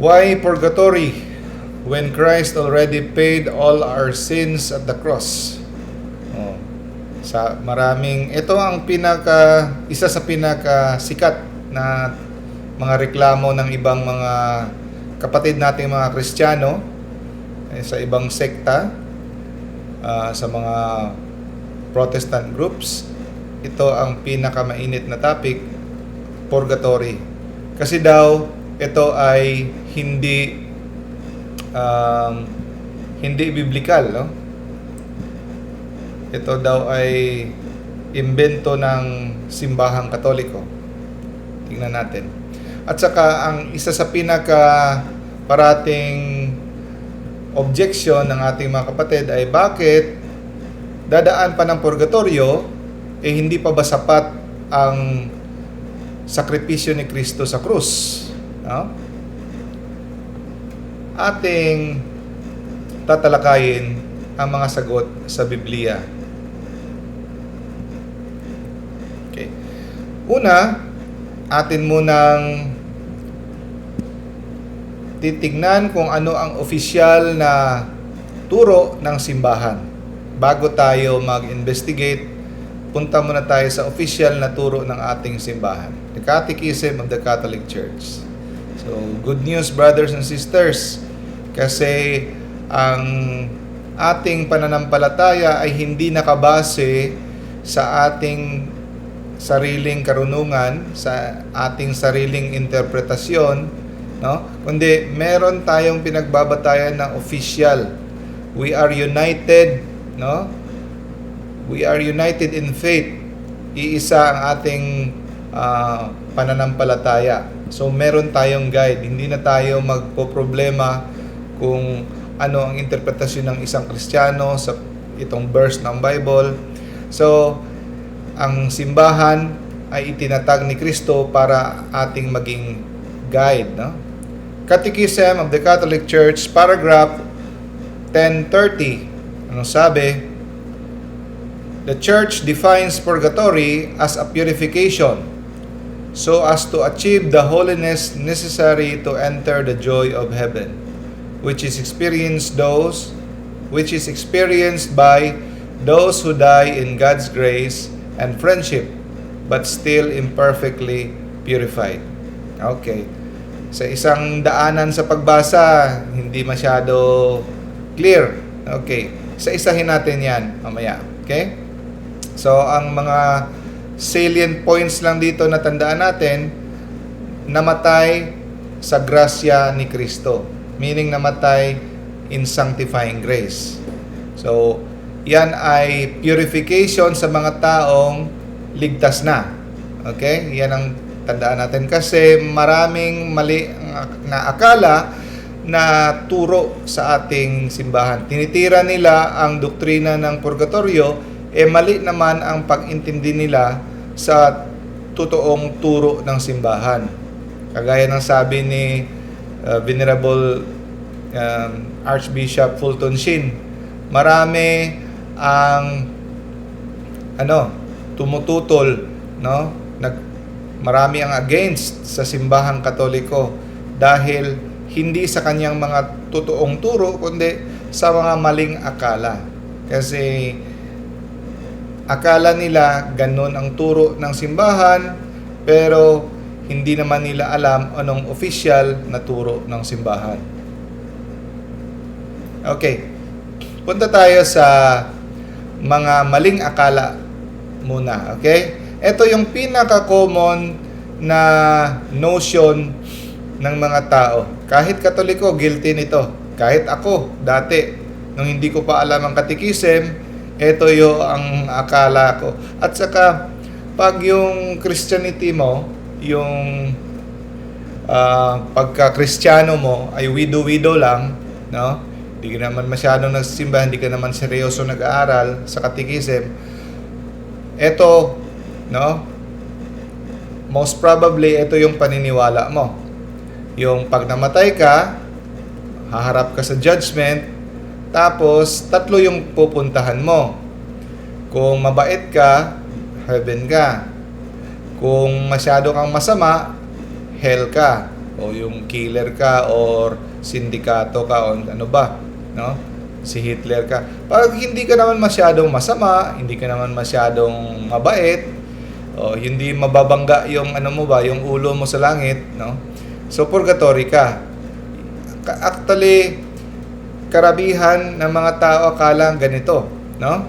Why purgatory when Christ already paid all our sins at the cross? Oh, sa maraming ito ang isa sa pinaka sikat na mga reklamo ng ibang mga kapatid nating mga Kristiyano sa ibang sekta, sa mga Protestant groups. Ito ang pinakamainit na topic, purgatory. Kasi daw ito ay hindi biblical, no? Ito daw ay imbento ng simbahang Katoliko. Tingnan natin. At saka ang isa sa parating objection ng ating mga kapatid ay bakit dadaan pa ng purgatorio hindi pa ba sapat ang sakripisyo ni Kristo sa krus? No? Ating tatalakayin ang mga sagot sa Biblia. Okay. Una, atin munang titignan kung ano ang opisyal na turo ng simbahan. Bago tayo mag-investigate, punta muna tayo sa opisyal na turo ng ating simbahan. The Catechism of the Catholic Church. So, good news, brothers and sisters, kasi ang ating pananampalataya ay hindi nakabase sa ating sariling karunungan, sa ating sariling interpretasyon, no? Kundi meron tayong pinagbabatayan ng official. We are united, no? We are united in faith. Iisa ang ating pananampalataya. So meron tayong guide. Hindi na tayo magpoproblema kung ano ang interpretasyon ng isang Kristiyano sa itong verse ng Bible. So ang simbahan ay itinatag ni Kristo para ating maging guide, no? Catechism of the Catholic Church, paragraph 1030. Ano sabi? The Church defines purgatory as a purification so as to achieve the holiness necessary to enter the joy of heaven, which is experienced by those who die in God's grace and friendship, but still imperfectly purified. Okay. Sa isang daanan sa pagbasa, hindi masyado clear. Okay. Isa-isahin natin yan mamaya. Okay? So, ang mga salient points lang dito na tandaan natin, namatay sa grasya ni Kristo. Meaning namatay in sanctifying grace. So, yan ay purification sa mga taong ligtas na. Okay? Yan ang tandaan natin kasi maraming mali na akala na turo sa ating simbahan. Tinitira nila ang doktrina ng purgatorio, mali naman ang pag-intindi nila sa totoong turo ng simbahan. Kagaya ng sabi ni Venerable Archbishop Fulton Sheen, marami ang tumututol, no? Marami ang against sa simbahang Katoliko dahil hindi sa kanyang mga totoong turo kundi sa mga maling akala. Kasi akala nila ganun ang turo ng simbahan pero hindi naman nila alam anong official na turo ng simbahan. Okay. Punta tayo sa mga maling akala muna, okay? Ito yung pinaka-common na notion ng mga tao. Kahit Katoliko, guilty nito. Kahit ako, dati, nung hindi ko pa alam ang catechism, ito yung ang akala ko. At saka, pag yung Christianity mo, yung pagka-Kristiyano mo ay widow-widow lang, no? Hindi ka naman masyadong nagsisimba, hindi ka naman seryoso nag-aaral sa catechism. Ito, no? Most probably, ito yung paniniwala mo. Yung pag namatay ka, haharap ka sa judgment, tapos tatlo yung pupuntahan mo. Kung mabait ka, heaven ka. Kung masyado kang masama, hell ka. o yung killer ka or sindikato ka o ano ba, no? Si Hitler ka. Pag hindi ka naman masyadong masama, hindi ka naman masyadong mabait, o hindi mababangga yung ano mo ba, yung ulo mo sa langit, no? So purgatory ka. Actually, karabihan ng mga tao akala ganito, no?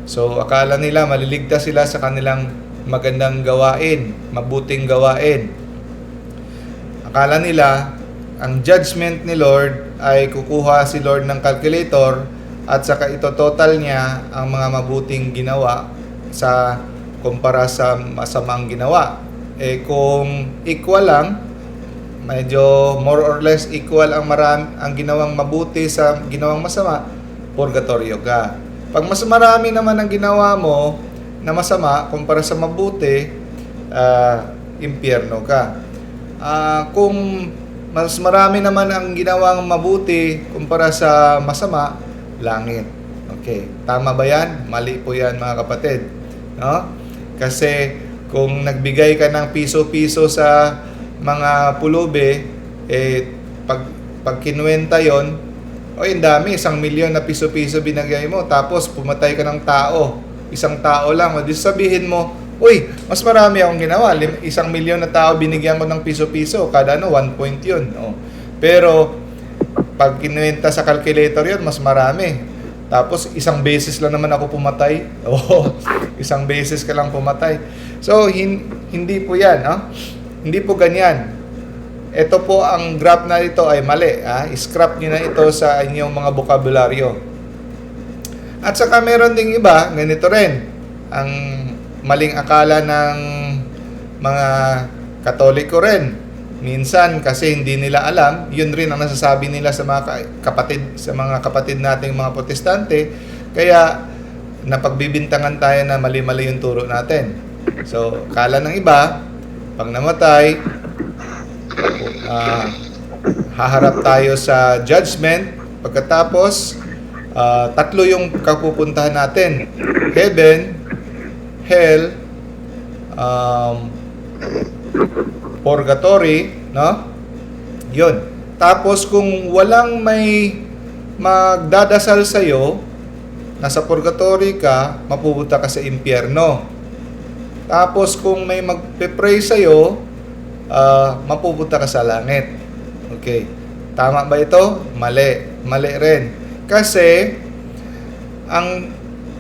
So akala nila maliligtas sila sa kanilang magandang gawain, mabuting gawain. Akala nila ang judgment ni Lord ay kukuha si Lord ng calculator at saka ito total niya ang mga mabuting ginawa sa kumpara sa masamang ginawa. Eh kung equal lang, medyo more or less equal ang ginawang mabuti sa ginawang masama, purgatorio ka. Pag mas marami naman ang ginawa mo na masama kumpara sa mabuti, impyerno ka. Kung mas marami naman ang ginawang mabuti kumpara sa masama, langit. Okay, tama ba yan? Mali po yan mga kapatid. No? Kasi kung nagbigay ka ng piso-piso sa mga pulubi, pag kinuwenta yon, ang dami, 1 milyon na piso-piso binagay mo, tapos pumatay ka ng tao, isang tao lang, o di sabihin mo, uy, mas marami akong ginawa, 1 milyon na tao binigyan mo ng piso-piso, kada 1 point yun. Pero pag kinuwenta sa calculator yon, mas marami. Tapos isang beses lang naman ako pumatay. Isang beses ka lang pumatay. So hindi po 'yan, no? Hindi po ganyan. Ito po ang graph na ito ay mali, I-scrap niyo na ito sa inyong mga bokabularyo. At saka meron ding iba, ganito rin. Ang maling akala ng mga Katoliko rin. Minsan kasi hindi nila alam, yun rin ang nasasabi nila sa mga kapatid nating mga Protestante, kaya napagbibintangan tayo na mali-mali yung turo natin. So, kala ng iba, pag namatay, haharap tayo sa judgment. Pagkatapos, 3 yung kapupuntahan natin: heaven, hell, purgatory, no? Yun. Tapos kung walang may magdadasal sa iyo, nasa purgatory ka, mapupunta ka sa impyerno. Tapos kung may magpe-pray sa iyo, mapupunta ka sa langit. Okay. Tama ba ito? Mali. Mali rin. Kasi ang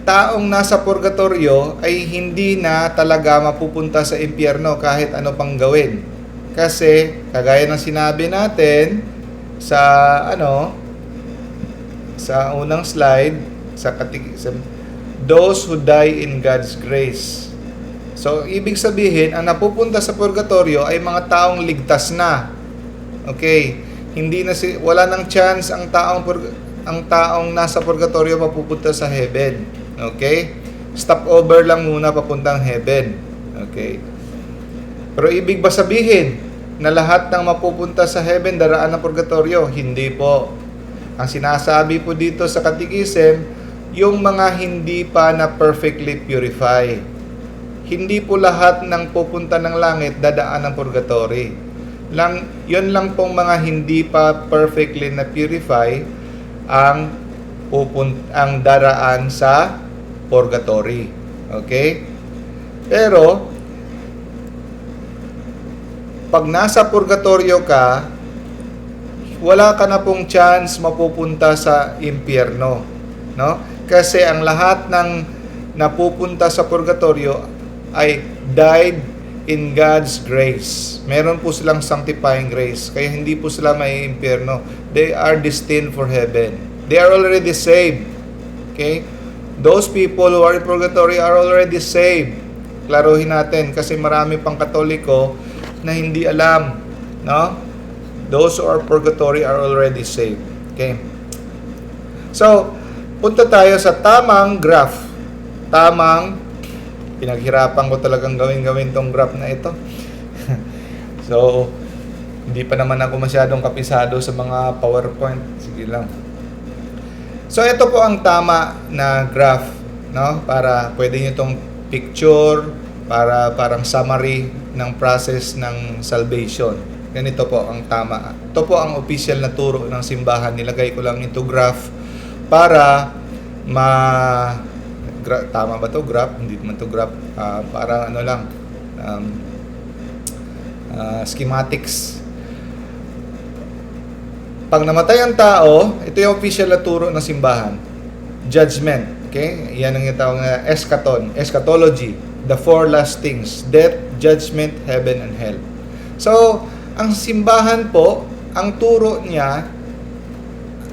taong nasa purgatorio ay hindi na talaga mapupunta sa impyerno kahit ano pang gawin. Kasi kagaya ng sinabi natin sa sa unang slide, sa those who die in God's grace. So ibig sabihin, ang napupunta sa purgatorio ay mga taong ligtas na. Okay, hindi na wala nang chance ang taong nasa purgatorio mapupunta sa heaven. Okay? Stop over lang muna papuntang heaven. Okay? Pero ibig ba sabihin na lahat ng mapupunta sa heaven daraan ng purgatorio? Hindi po. Ang sinasabi po dito sa Catechism, yung mga hindi pa na perfectly purify. Hindi po lahat ng pupunta ng langit dadaan ng purgatory. Yun lang pong mga hindi pa perfectly na purify ang daraan sa purgatory. Okay? Pero pag nasa purgatorio ka, wala ka na pong chance mapupunta sa impyerno, no? Kasi ang lahat ng napupunta sa purgatorio ay died in God's grace. Meron po silang sanctifying grace, kaya hindi po sila may impyerno. They are destined for heaven. They are already saved. Okay? Those people who are in purgatory are already saved. Klaruhin natin kasi marami pang Katoliko na hindi alam, no? Those who are purgatory are already saved. Okay? So, punta tayo sa tamang graph. Pinaghirapan ko talagang gawin tong graph na ito. So, hindi pa naman ako masyadong kapisado sa mga PowerPoint. Sige lang. So, ito po ang tama na graph, no? Para pwede nyo itong picture, para parang summary ng process ng salvation. Ganito po ang tama. Ito po ang official na turo ng simbahan. Nilagay ko lang into graph para tama ba to? Graph? Hindi naman to graph. Para ano lang, schematics. Pag namatay ang tao, ito yung official na turo ng simbahan. Judgment. Okay? Yan ang itawag na eschatology. The four last things. Death, judgment, heaven, and hell. So, ang simbahan po, ang turo niya,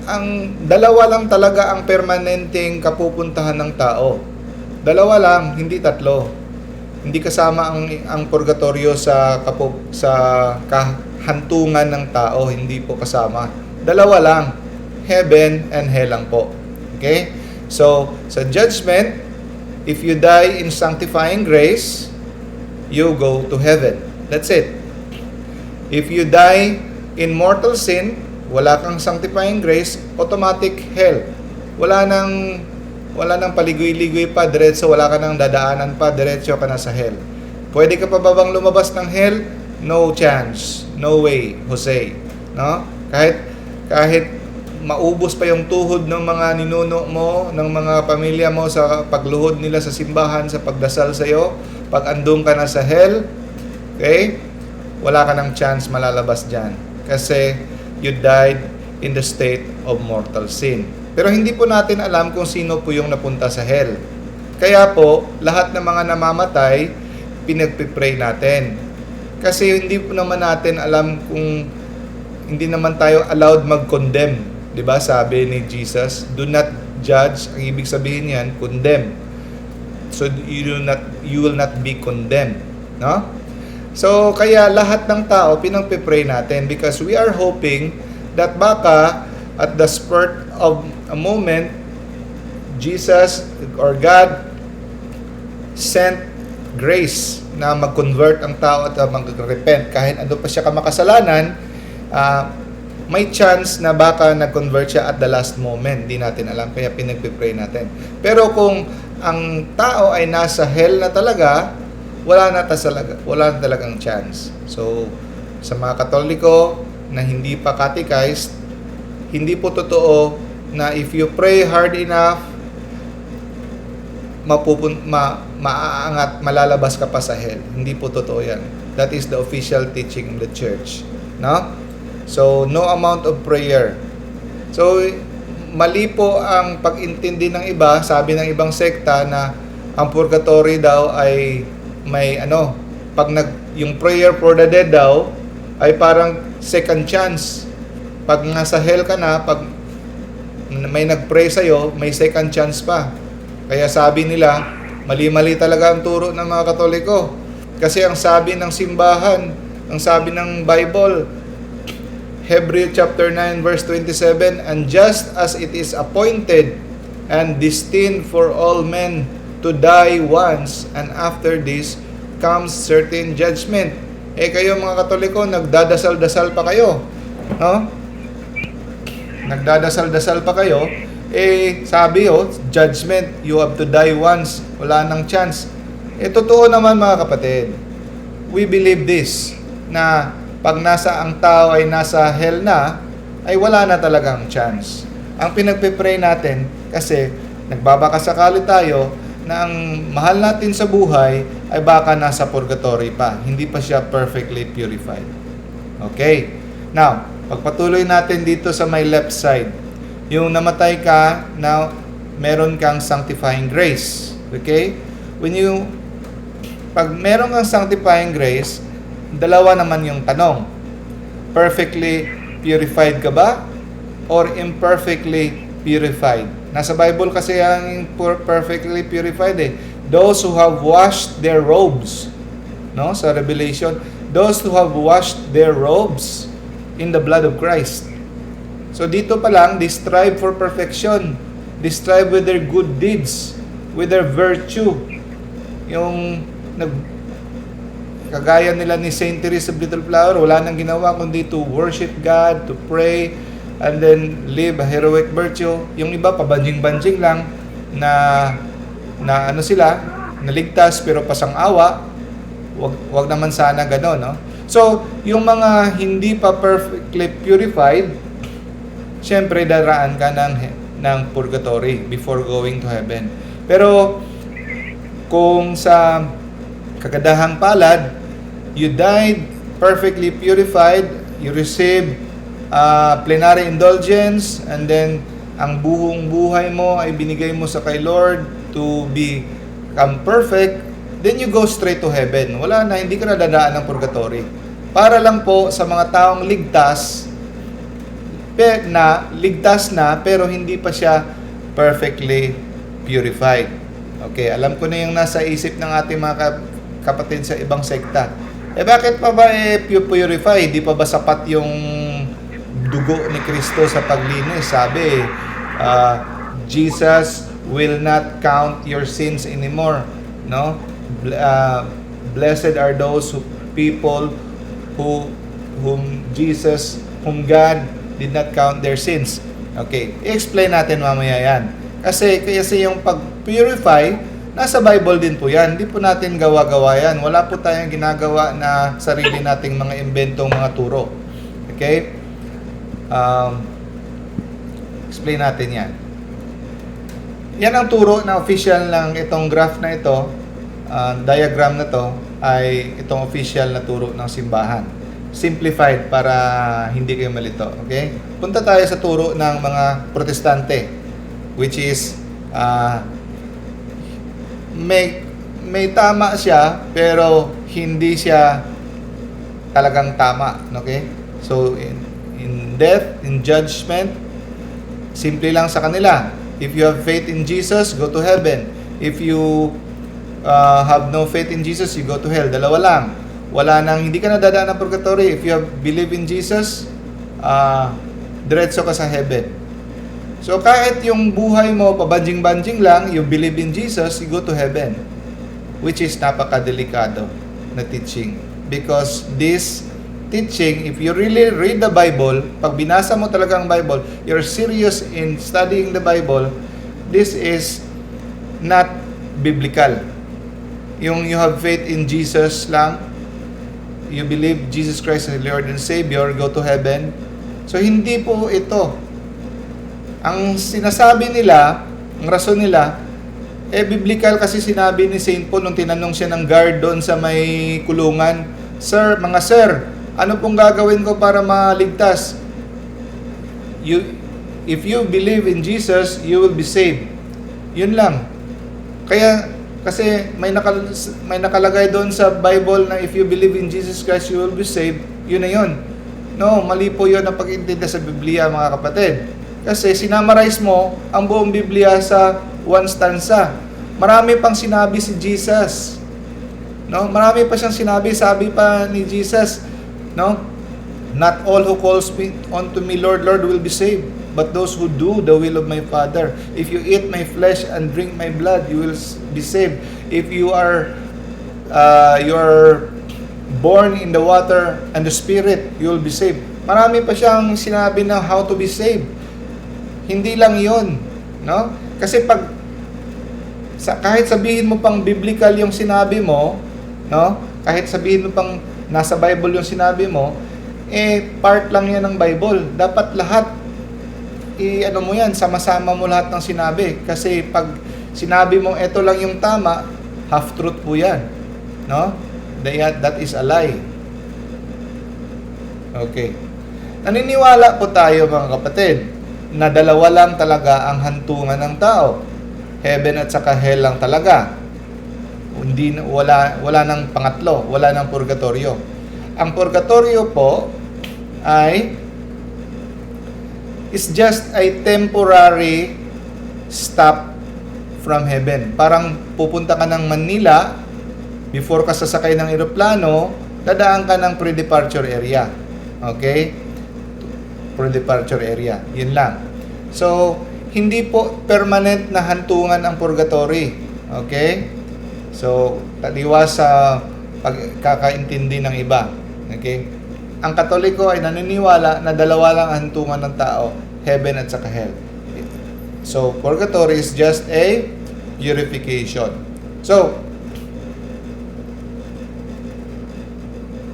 ang dalawa lang talaga ang permanenteng kapupuntahan ng tao. Dalawa lang, hindi tatlo. Hindi kasama ang purgatorio sa kahantungan ng tao, hindi po kasama. Dalawa lang, heaven and hell lang po. Okay? So, sa judgment, if you die in sanctifying grace, you go to heaven. That's it. If you die in mortal sin, wala kang sanctifying grace, automatic hell. Wala nang paligoy-ligoy pa, diretso, wala ka nang dadaanan pa, diretso ka na sa hell. Pwede ka pa ba bang lumabas ng hell? No chance. No way, Jose. No? Kahit maubos pa yung tuhod ng mga ninuno mo, ng mga pamilya mo sa pagluhod nila sa simbahan, sa pagdasal sa iyo, pag andun ka na sa hell, okay? Wala ka ng chance malalabas dyan. Kasi you died in the state of mortal sin. Pero hindi po natin alam kung sino po yung napunta sa hell. Kaya po, lahat ng mga namamatay, pinagpipray natin. Kasi hindi po naman natin alam kung hindi naman tayo allowed mag-condemn. Diba? Sabi ni Jesus, do not judge. Ang ibig sabihin yan, condemn. So you will not be condemned. No? So, kaya lahat ng tao pinagpipray natin because we are hoping that baka at the spurt of a moment, Jesus or God sent grace na mag-convert ang tao at mag-repent. Kahit ando pa siya kamakasalanan, may chance na baka nag-convert siya at the last moment. Di natin alam, kaya pinagpipray natin. Pero kung ang tao ay nasa hell na talaga, wala na talagang chance. So, sa mga Katoliko na hindi pa catechized, hindi po totoo na if you pray hard enough, maaangat, malalabas ka pa sa hell. Hindi po totoo yan. That is the official teaching of the church. No? So, no amount of prayer. So, mali po ang pag-intindi ng iba, sabi ng ibang sekta na ang purgatory daw ay may yung prayer for the dead daw ay parang second chance. Pag nasa hell ka na, pag may nag-pray sa'yo, may second chance pa. Kaya sabi nila, mali-mali talaga ang turo ng mga Katoliko. Kasi ang sabi ng simbahan, ang sabi ng Bible, Hebrews chapter 9 verse 27, and just as it is appointed and destined for all men to die once, and after this comes certain judgment. Kayo mga Katoliko, nagdadasal-dasal pa kayo. No? Nagdadasal-dasal pa kayo. Sabi judgment, you have to die once. Wala nang chance. Totoo naman mga kapatid. We believe this, na pag ang tao ay nasa hell na, ay wala na talagang chance. Ang pinagpipray natin, kasi nagbabakasakali tayo, na ang mahal natin sa buhay ay baka nasa purgatory pa. Hindi pa siya perfectly purified. Okay. Now, pagpatuloy natin dito sa my left side. Yung namatay ka, now, meron kang sanctifying grace. Okay? Pag meron kang sanctifying grace, dalawa naman yung tanong. Perfectly purified ka ba? Or imperfectly purified? Nasa Bible kasi ang perfectly purified Those who have washed their robes. No? Sa Revelation, those who have washed their robes in the blood of Christ. So dito pa lang, they strive for perfection. They strive with their good deeds, with their virtue. Yung kagaya nila ni Saint Teresa of Little Flower, wala nang ginawa kundi to worship God, to pray, and then live a heroic virtue. Yung iba, pabanjing-banjing lang na naligtas pero pasang-awa. Wag naman sana gano'n, no? So, yung mga hindi pa perfectly purified, syempre daraan ka ng purgatory before going to heaven. Pero kung sa kagadahang palad, you died perfectly purified, you received plenary indulgence, and then ang buong buhay mo ay binigay mo sa kay Lord to become perfect, then you go straight to heaven. Wala na, hindi ka na dadaan ng purgatory. Para lang po sa mga taong ligtas na pero hindi pa siya perfectly purified. Okay, alam ko na yung nasa isip ng ating mga kapatid sa ibang sekta. Bakit pa ba purify? Di pa ba sapat yung dugo ni Kristo sa paglinis? Sabi, Jesus will not count your sins anymore. No? Blessed are those people whom God did not count their sins. Okay, i-explain natin mamaya yan. Kasi yung pag-purify, nasa Bible din po yan. Hindi po natin gawa-gawa yan. Wala po tayong ginagawa na sarili nating mga inventong mga turo. Okay? Explain natin yan. Yan ang turo na official ng itong graph na ito, diagram na to, ay itong official na turo ng simbahan. Simplified para hindi kayo malito. Okay? Punta tayo sa turo ng mga protestante, which is may tama siya pero hindi siya talagang tama. Okay? So in death, in judgment, simple lang sa kanila. If you have faith in Jesus, go to heaven. If you have no faith in Jesus, you go to hell. Dalawa lang. Wala nang, hindi ka na dadaan ng purgatory. If you have believe in Jesus, diretso ka sa heaven. So kahit yung buhay mo pabanjing-banjing lang, you believe in Jesus, you go to heaven. Which is napakadelikado na teaching. Because this teaching, if you really read the Bible, pag binasa mo talaga ang Bible, you're serious in studying the Bible, this is not biblical. Yung you have faith in Jesus lang, you believe Jesus Christ as Lord and Savior, go to heaven. So hindi po ito. Ang sinasabi nila, ang rason nila, biblical kasi sinabi ni Saint Paul nung tinanong siya ng guard doon sa may kulungan, Sir, ano pong gagawin ko para maligtas? If you believe in Jesus, you will be saved. Yun lang. Kasi may nakalagay doon sa Bible na if you believe in Jesus Christ, you will be saved. Yun na yun. No, mali po yun ang pag-intindi sa Biblia, mga kapatid. Kasi sinamarize mo ang buong Biblia sa one stanza. Marami pang sinabi si Jesus. No? Marami pa siyang sinabi. Sabi pa ni Jesus, no? Not all who calls unto me, Lord, Lord, will be saved, but those who do the will of my Father. If you eat my flesh and drink my blood, you will be saved. If you are born in the water and the Spirit, you will be saved. Marami pa siyang sinabi na how to be saved. Hindi lang yun. No? Kasi kahit sabihin mo pang biblical yung sinabi mo, no? Kahit sabihin mo pang nasa Bible yung sinabi mo, part lang yan ng Bible. Dapat lahat mo yan, sama-sama mo lahat ng sinabi. Kasi pag sinabi mo ito lang yung tama, half truth po yan. No? That is a lie. Okay. Naniniwala po tayo, mga kapatid, na dalawa lang talaga ang hantungan ng tao. Heaven at saka hell lang talaga. Wala nang pangatlo, wala nang purgatorio. Ang purgatorio po is just a temporary stop from heaven. Parang pupunta ka ng Manila, before ka sasakay ng eroplano, dadaan ka ng pre-departure area. Okay? Pre-departure area. Yun lang. So, hindi po permanent na hantungan ang purgatory. Okay? So, taliwas sa pagkakaintindi ng iba. Okay? Ang Katoliko ay naniniwala na dalawa lang ang hantungan ng tao, heaven at saka hell. So, purgatory is just a purification. So,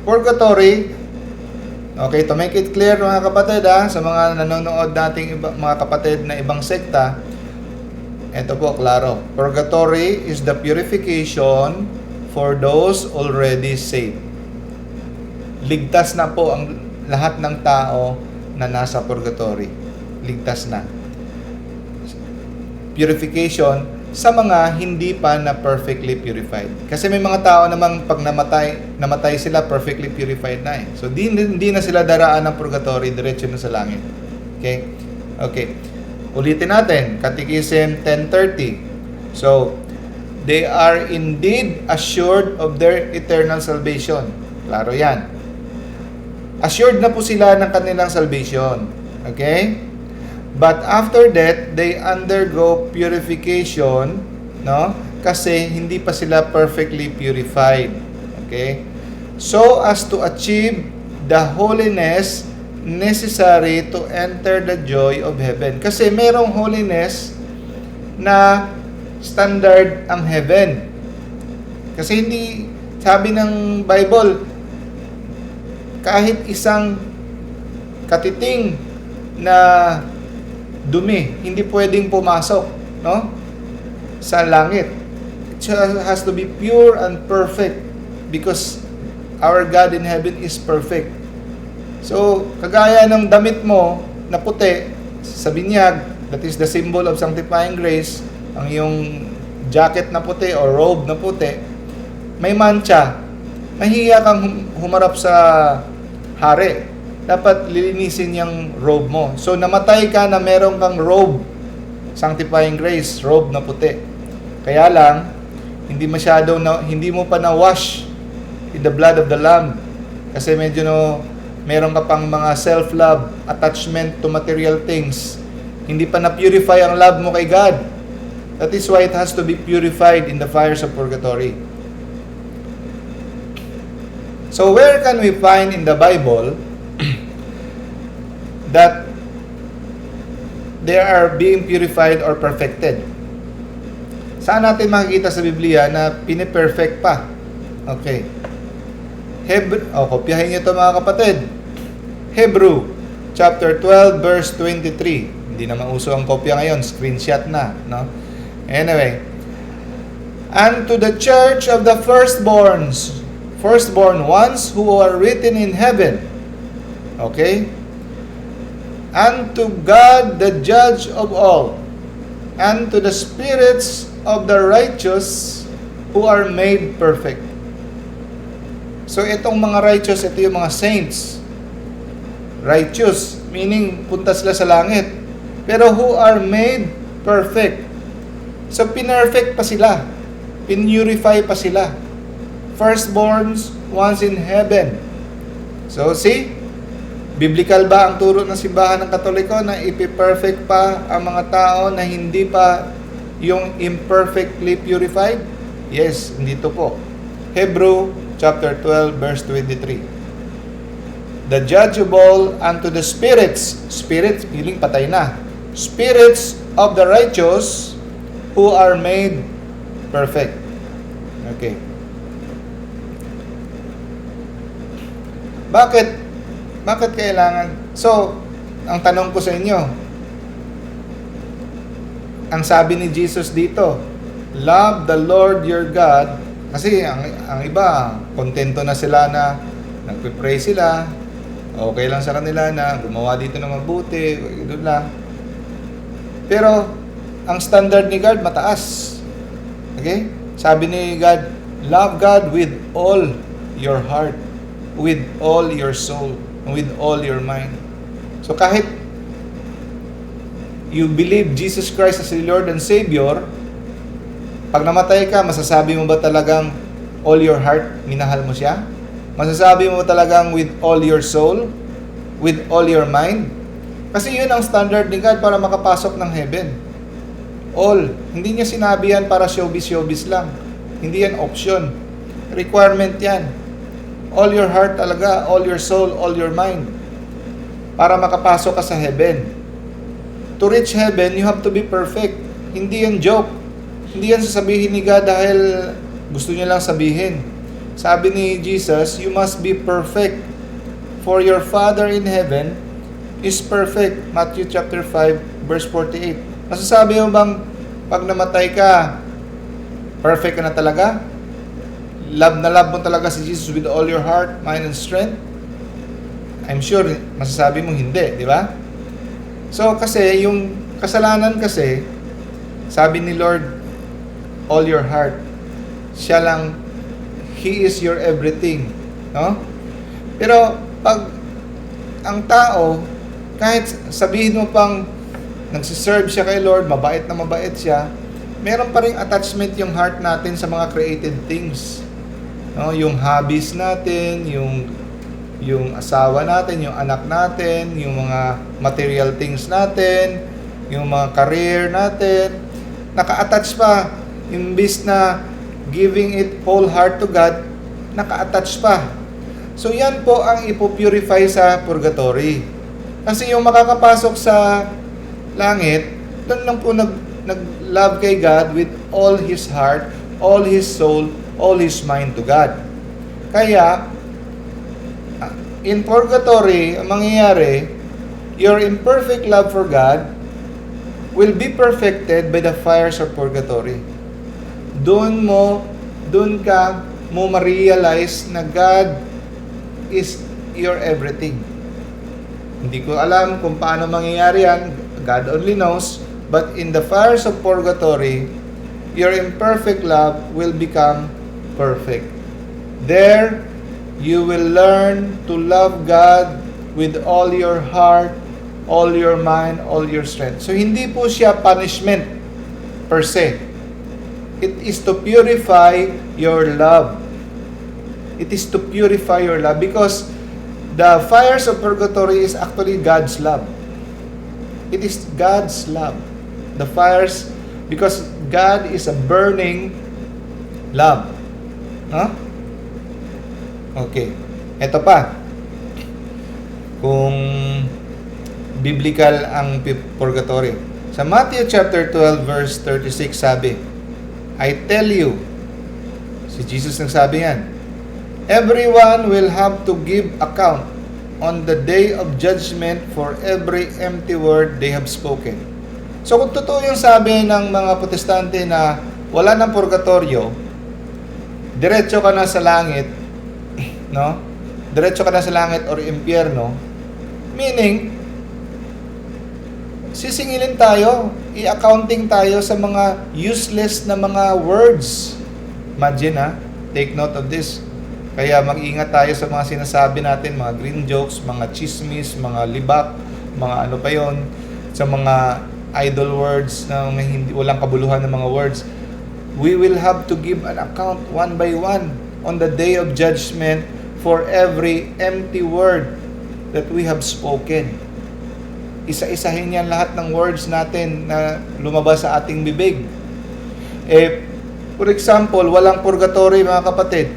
Purgatory, okay, to make it clear mga kapatid sa mga nanonood nating mga kapatid na ibang sekta, ito po, klaro. Purgatory is the purification for those already saved. Ligtas na po ang lahat ng tao na nasa purgatory. Ligtas na. Purification sa mga hindi pa na perfectly purified. Kasi may mga tao namang pag namatay sila, perfectly purified na eh. So, hindi na sila daraan ng purgatory, diretso na sa langit. Okay? Okay. Ulitin natin, Catechism 10:30. So, they are indeed assured of their eternal salvation. Klaro yan. Assured na po sila ng kanilang salvation. Okay? But after that, they undergo purification, no? Kasi hindi pa sila perfectly purified. Okay? So as to achieve the holiness necessary to enter the joy of heaven. Kasi merong holiness na standard ang heaven. Kasi hindi, sabi ng Bible, kahit isang katiting na dumi, hindi pwedeng pumasok, no? Sa langit. It has to be pure and perfect because our God in heaven is perfect. So, kagaya ng damit mo na puti sa binyag, that is the symbol of sanctifying grace, ang iyong jacket na puti or robe na puti, may mancha. Mahiya kang humarap sa hari. Dapat lilinisin yung robe mo. So, namatay ka na meron kang robe, sanctifying grace, robe na puti. Kaya lang, hindi mo pa na-wash in the blood of the Lamb. Kasi medyo meron ka pang mga self-love, attachment to material things. Hindi pa na-purify ang love mo kay God. That is why it has to be purified in the fires of purgatory. So, where can we find in the Bible that they are being purified or perfected? Saan natin makikita sa Biblia na piniperfect pa? Okay. Kopyahin nyo ito mga kapatid. Hebrew, chapter 12, verse 23. Hindi naman uso ang kopya ngayon. Screenshot na. No? Anyway. And to the church of the firstborn ones who are written in heaven. Okay? And to God the judge of all, and to the spirits of the righteous who are made perfect. So itong mga righteous, ito yung mga saints. Righteous, meaning punta sila sa langit. Pero who are made perfect. So pinerfect pa sila. Pinurify pa sila. Firstborns, ones in heaven. So see, biblical ba ang turo ng simbahan ng Katoliko na ipi-perfect pa ang mga tao na hindi pa yung imperfectly purified? Yes, dito po. Hebrew chapter 12 verse 23. The judge of all unto the spirits, feeling patay na. Spirits of the righteous who are made perfect. Okay. Bakit kailangan? So, ang tanong ko sa inyo, ang sabi ni Jesus dito, love the Lord your God. Kasi ang iba, kontento na sila na nagpe-pray sila, okay lang sa kanila na gumawa dito ng mabuti, doon lang. Pero, ang standard ni God mataas. Okay? Sabi ni God, love God with all your heart, with all your soul, with all your mind. So kahit you believe Jesus Christ as your Lord and Savior, pag namatay ka, masasabi mo ba talagang all your heart, minahal mo siya? Masasabi mo talagang with all your soul, with all your mind? Kasi yun ang standard ni God para makapasok ng heaven. All. Hindi niya sinabi yan para showbiz lang. Hindi yan option. Requirement yan. All your heart talaga, all your soul, all your mind. Para makapasok ka sa heaven. To reach heaven, you have to be perfect. Hindi yan joke. Hindi yan sasabihin ni God dahil gusto niya lang sabihin. Sabi ni Jesus, you must be perfect, for your Father in heaven is perfect. Matthew chapter 5, verse 48. Masasabi mo bang pag namatay ka, perfect ka na talaga? Love na love mo talaga si Jesus with all your heart, mind, and strength? I'm sure, masasabi mo hindi, di ba? So, kasi, yung kasalanan kasi, sabi ni Lord, all your heart. Siya lang, He is your everything. No? Pero, pag ang tao, kahit sabihin mo pang nagsiserve siya kay Lord, mabait na mabait siya, meron pa ring attachment yung heart natin sa mga created things. No? Yung hobbies natin, yung asawa natin, yung anak natin, yung mga material things natin, yung mga career natin, naka-attach pa. Imbis na giving it whole heart to God, naka-attach pa. So yan po ang ipopurify sa purgatory. Kasi yung makakapasok sa langit, doon lang po nag-love kay God with all his heart, all his soul, all his mind to God. Kaya, in purgatory, ang mangyayari, your imperfect love for God will be perfected by the fires of purgatory. Doon ka ma-realize na God is your everything. Hindi ko alam kung paano mangyayari yan. God only knows. But in the fires of purgatory, your imperfect love will become perfect. There, you will learn to love God with all your heart, all your mind, all your strength. So, hindi po siya punishment per se. It is to purify your love. It is to purify your love because the fires of purgatory is actually God's love. It is God's love. The fires, because God is a burning love. Huh? Okay. Ito pa. Kung biblical ang purgatory. Sa Matthew chapter 12 verse 36 sabi, I tell you, si Jesus nagsabi yan, everyone will have to give account on the day of judgment for every empty word they have spoken. So kung totoo yung sabi ng mga protestante na wala ng purgatorio, diretso ka na sa langit, no? Diretso ka na sa langit or impyerno, meaning, sisingilin tayo, i-accounting tayo sa mga useless na mga words. Imagine take note of this. Kaya mag-ingat tayo sa mga sinasabi natin, mga green jokes, mga chismis, mga libak, mga ano pa yon, sa mga idle words na hindi, walang kabuluhan ng mga words. We will have to give an account one by one on the day of judgment for every empty word that we have spoken. Isa-isahin yan lahat ng words natin na lumabas sa ating bibig. For example, walang purgatory mga kapatid.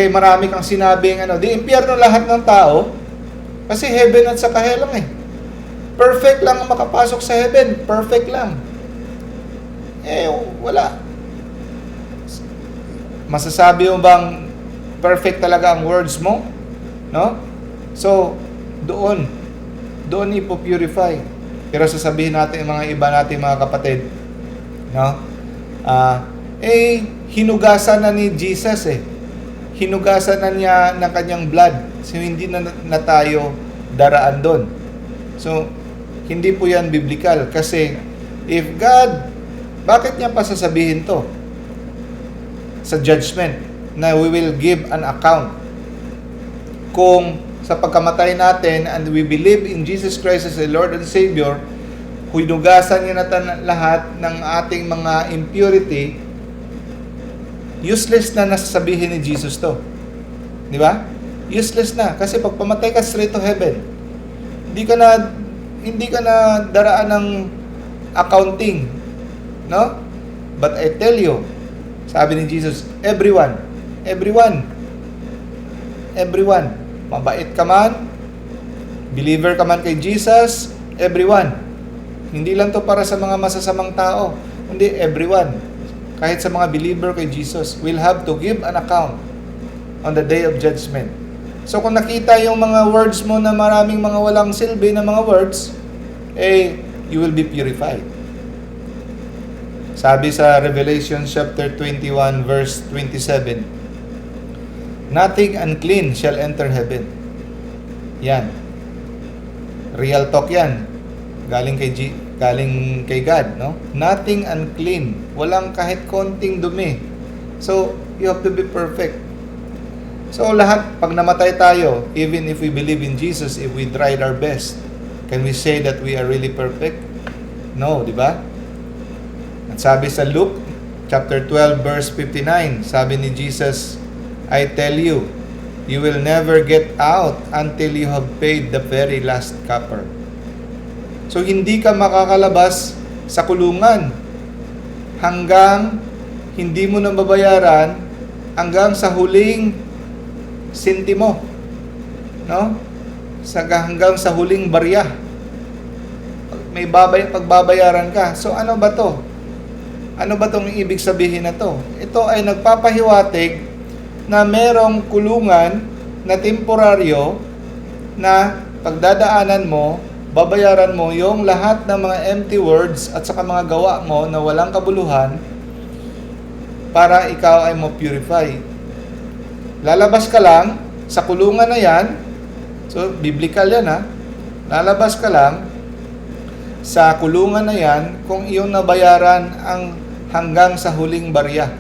Marami kang sinabing di impyerno lahat ng tao kasi heaven at saka hell lang Perfect lang ang makapasok sa heaven. Perfect lang. Wala. Masasabi mo bang perfect talaga ang words mo? No? So, doon ipopurify. Pero sasabihin natin mga iba natin mga kapatid, no? Hinugasan na ni Jesus Hinugasan na niya ng kanyang blood. So, hindi na tayo daraan doon. So, hindi po yan biblical. Kasi, if God, bakit niya pa sasabihin to? Sa judgment, na we will give an account. Kung sa pagkamatay natin and we believe in Jesus Christ as the Lord and Savior, hinugasan niya na lahat ng ating mga impurity, useless na nasasabihin ni Jesus to. Di ba? Useless na. Kasi pag pamatay ka, straight to heaven. Hindi ka na daraan ng accounting. No? But I tell you, sabi ni Jesus, everyone, mabait ka man, believer ka man kay Jesus, everyone. Hindi lang to para sa mga masasamang tao, hindi everyone. Kahit sa mga believer kay Jesus, will have to give an account on the day of judgment. So kung nakita yung mga words mo na maraming mga walang silbi na mga words, you will be purified. Sabi sa Revelation chapter 21 verse 27, nothing unclean shall enter heaven. Yan. Real talk yan. Galing kay God, no? Nothing unclean. Walang kahit konting dumi. So, you have to be perfect. So, lahat, pag namatay tayo, even if we believe in Jesus, if we tried our best, can we say that we are really perfect? No, di ba? At sabi sa Luke, chapter 12, verse 59, sabi ni Jesus, I tell you, you will never get out until you have paid the very last copper. So, hindi ka makakalabas sa kulungan hanggang hindi mo na babayaran hanggang sa huling sentimo. No? Hanggang sa huling barya. May pagbabayaran ka. So, ano ba to? Ano ba tong ibig sabihin na to? Ito ay nagpapahiwatig na merong kulungan na temporaryo na pagdadaanan mo, babayaran mo yung lahat ng mga empty words at saka mga gawa mo na walang kabuluhan para ikaw ay mo-purify. Lalabas ka lang sa kulungan na yan, so biblical yan ha, lalabas ka lang sa kulungan na yan kung iyong nabayaran ang hanggang sa huling barya.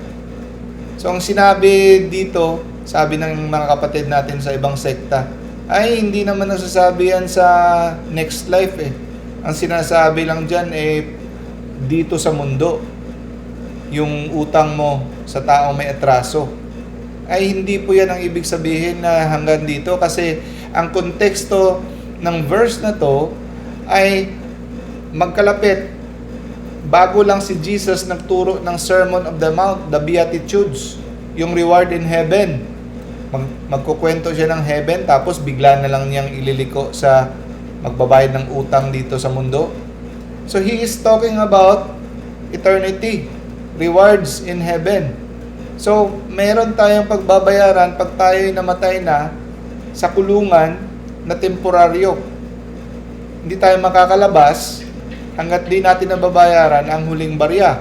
So ang sinabi dito, sabi ng mga kapatid natin sa ibang sekta, ay hindi naman nasasabi yan sa next life eh. Ang sinasabi lang dyan dito sa mundo, yung utang mo sa taong may atraso. Ay hindi po yan ang ibig sabihin na hanggang dito, kasi ang konteksto ng verse na to ay magkalapit. Bago lang si Jesus nagturo ng Sermon of the Mount, the Beatitudes, yung reward in heaven. Magkukwento siya ng heaven, tapos bigla na lang niyang ililiko sa magbabayad ng utang dito sa mundo. So he is talking about eternity, rewards in heaven. So meron tayong pagbabayaran pag tayo'y namatay na sa kulungan na temporaryo. Hindi tayo makakalabas hanggat di natin nababayaran ang huling barya.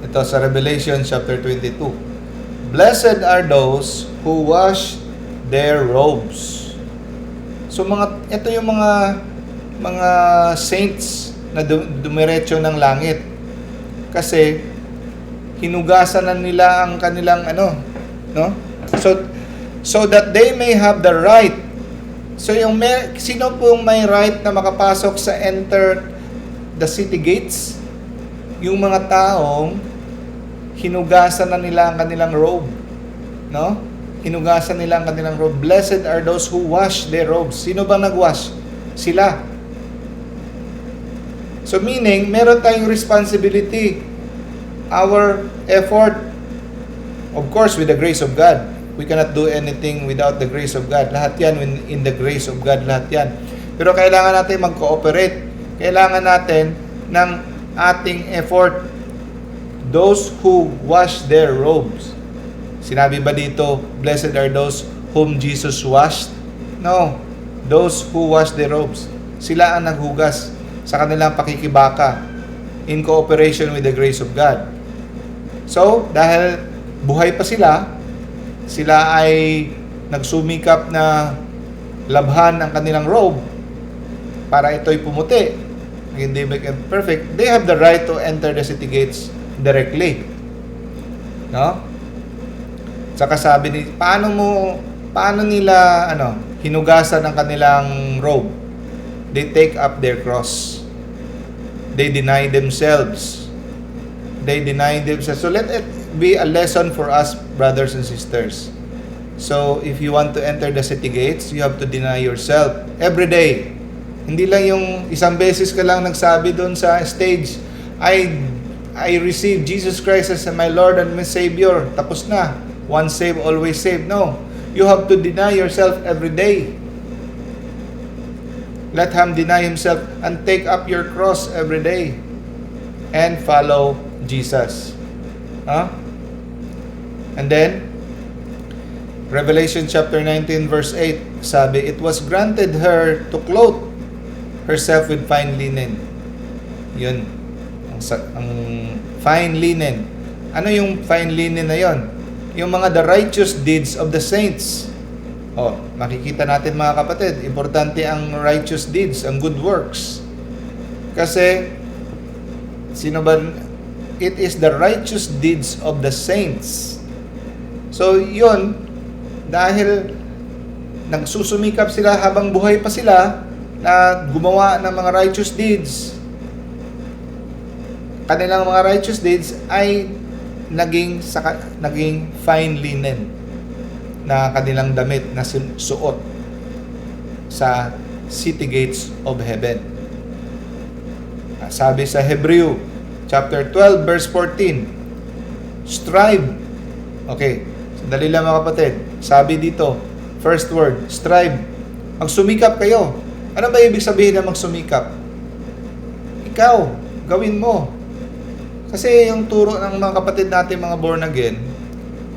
Ito sa Revelation chapter 22. Blessed are those who wash their robes. So ito yung mga saints na dumiretso ng langit. Kasi hinugasan na nila ang kanilang no? So that they may have the right. So sino pong may right na makapasok sa enter the city gates? Yung mga taong hinugasan na nila ang kanilang robe. No? Hinugasan nila ang kanilang robe. Blessed are those who wash their robes. Sino ba nagwash? Sila. So meaning, meron tayong responsibility. Our effort, of course, with the grace of God. We cannot do anything without the grace of God. Lahat yan, in the grace of God, lahat yan. Pero kailangan natin mag-cooperate. Kailangan natin ng ating effort. Those who wash their robes. Sinabi ba dito, blessed are those whom Jesus washed? No. Those who wash their robes. Sila ang naghugas sa kanilang pakikibaka in cooperation with the grace of God. So, dahil buhay pa sila ay nagsumikap na labhan ang kanilang robe para ito'y pumuti. Hindi become perfect. They have the right to enter the city gates directly. No? Saka sabi ni, paano nila hinugasan ang kanilang robe? They take up their cross. They deny themselves. So let it be a lesson for us, brothers and sisters. So if you want to enter the city gates, you have to deny yourself every day. Hindi lang yung isang beses ka lang nagsabi doon sa stage, I receive Jesus Christ as my Lord and my Savior. Tapos na. Once saved, always saved. No. You have to deny yourself every day. Let him deny himself and take up your cross every day and follow Jesus. And then, Revelation chapter 19 verse 8, sabi, it was granted her to clothe herself with fine linen. Yun, ang fine linen. Ano yung fine linen na yon? Yung mga the righteous deeds of the saints. Makikita natin mga kapatid, importante ang righteous deeds, ang good works. Kasi, it is the righteous deeds of the saints. So, yun, dahil nagsusumikap sila habang buhay pa sila na gumawa ng mga righteous deeds, kanilang mga righteous deeds ay naging fine linen na kanilang damit na suot sa city gates of heaven. Sabi sa Hebreo chapter 12 verse 14, strive. Okay, sandali lang mga kapatid. Sabi dito, first word, strive. Magsumikap kayo. Ano ba ibig sabihin na magsumikap? Ikaw, gawin mo. Kasi yung turo ng mga kapatid natin, mga born again,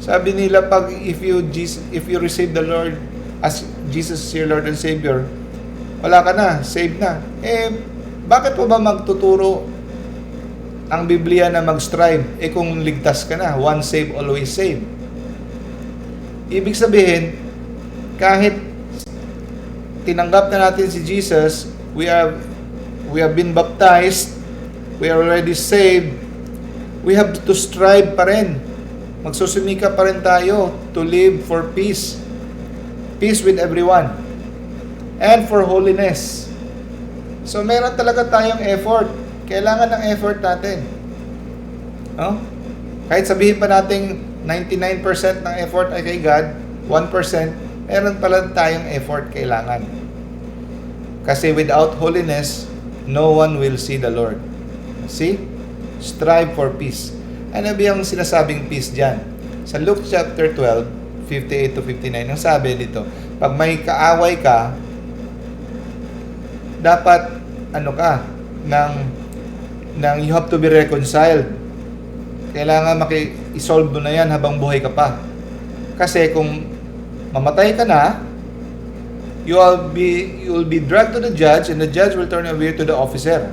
sabi nila if you receive the Lord as Jesus your Lord and Savior, wala ka na, saved na. Bakit po ba magtuturo ang Biblia na mag-strive? Kung ligtas ka na, once saved, always saved. Ibig sabihin, kahit tinanggap na natin si Jesus, we have been baptized, we are already saved, we have to strive pa rin. Magsusumika pa rin tayo to live for peace. Peace with everyone. And for holiness. So, meron talaga tayong effort. Kailangan ng effort natin. Kahit sabihin pa natin 99% ng effort ay kay God, 1%, meron pala tayong effort kailangan. Kasi without holiness, no one will see the Lord. See? Strive for peace. Ano ba yung sinasabing peace dyan? Sa Luke chapter 12, 58 to 59, ang sabi dito, pag may kaaway ka, dapat, you have to be reconciled. Kailangan i-solve mo na yan habang buhay ka pa. Kasi kung mamatay ka na, you will be dragged to the judge, and the judge will turn away to the officer.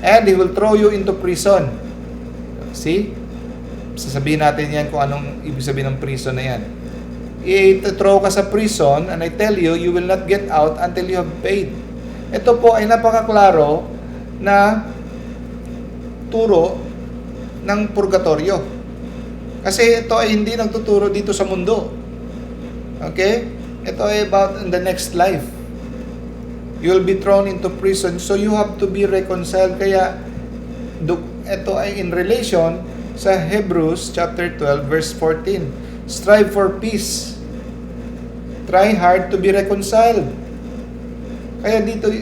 And he will throw you into prison. See? Sasabihin natin yan kung anong ibig sabihin ng prison na yan. I-throw ka sa prison, and I tell you, you will not get out until you have paid. Ito po ay napakaklaro na turo ng purgatorio. Kasi ito ay hindi nagtuturo dito sa mundo. Okay? Ito ay about in the next life. You'll be thrown into prison, so you have to be reconciled. Kaya ito ay in relation sa Hebrews chapter 12 verse 14. Strive for peace. Try hard to be reconciled. Kaya dito,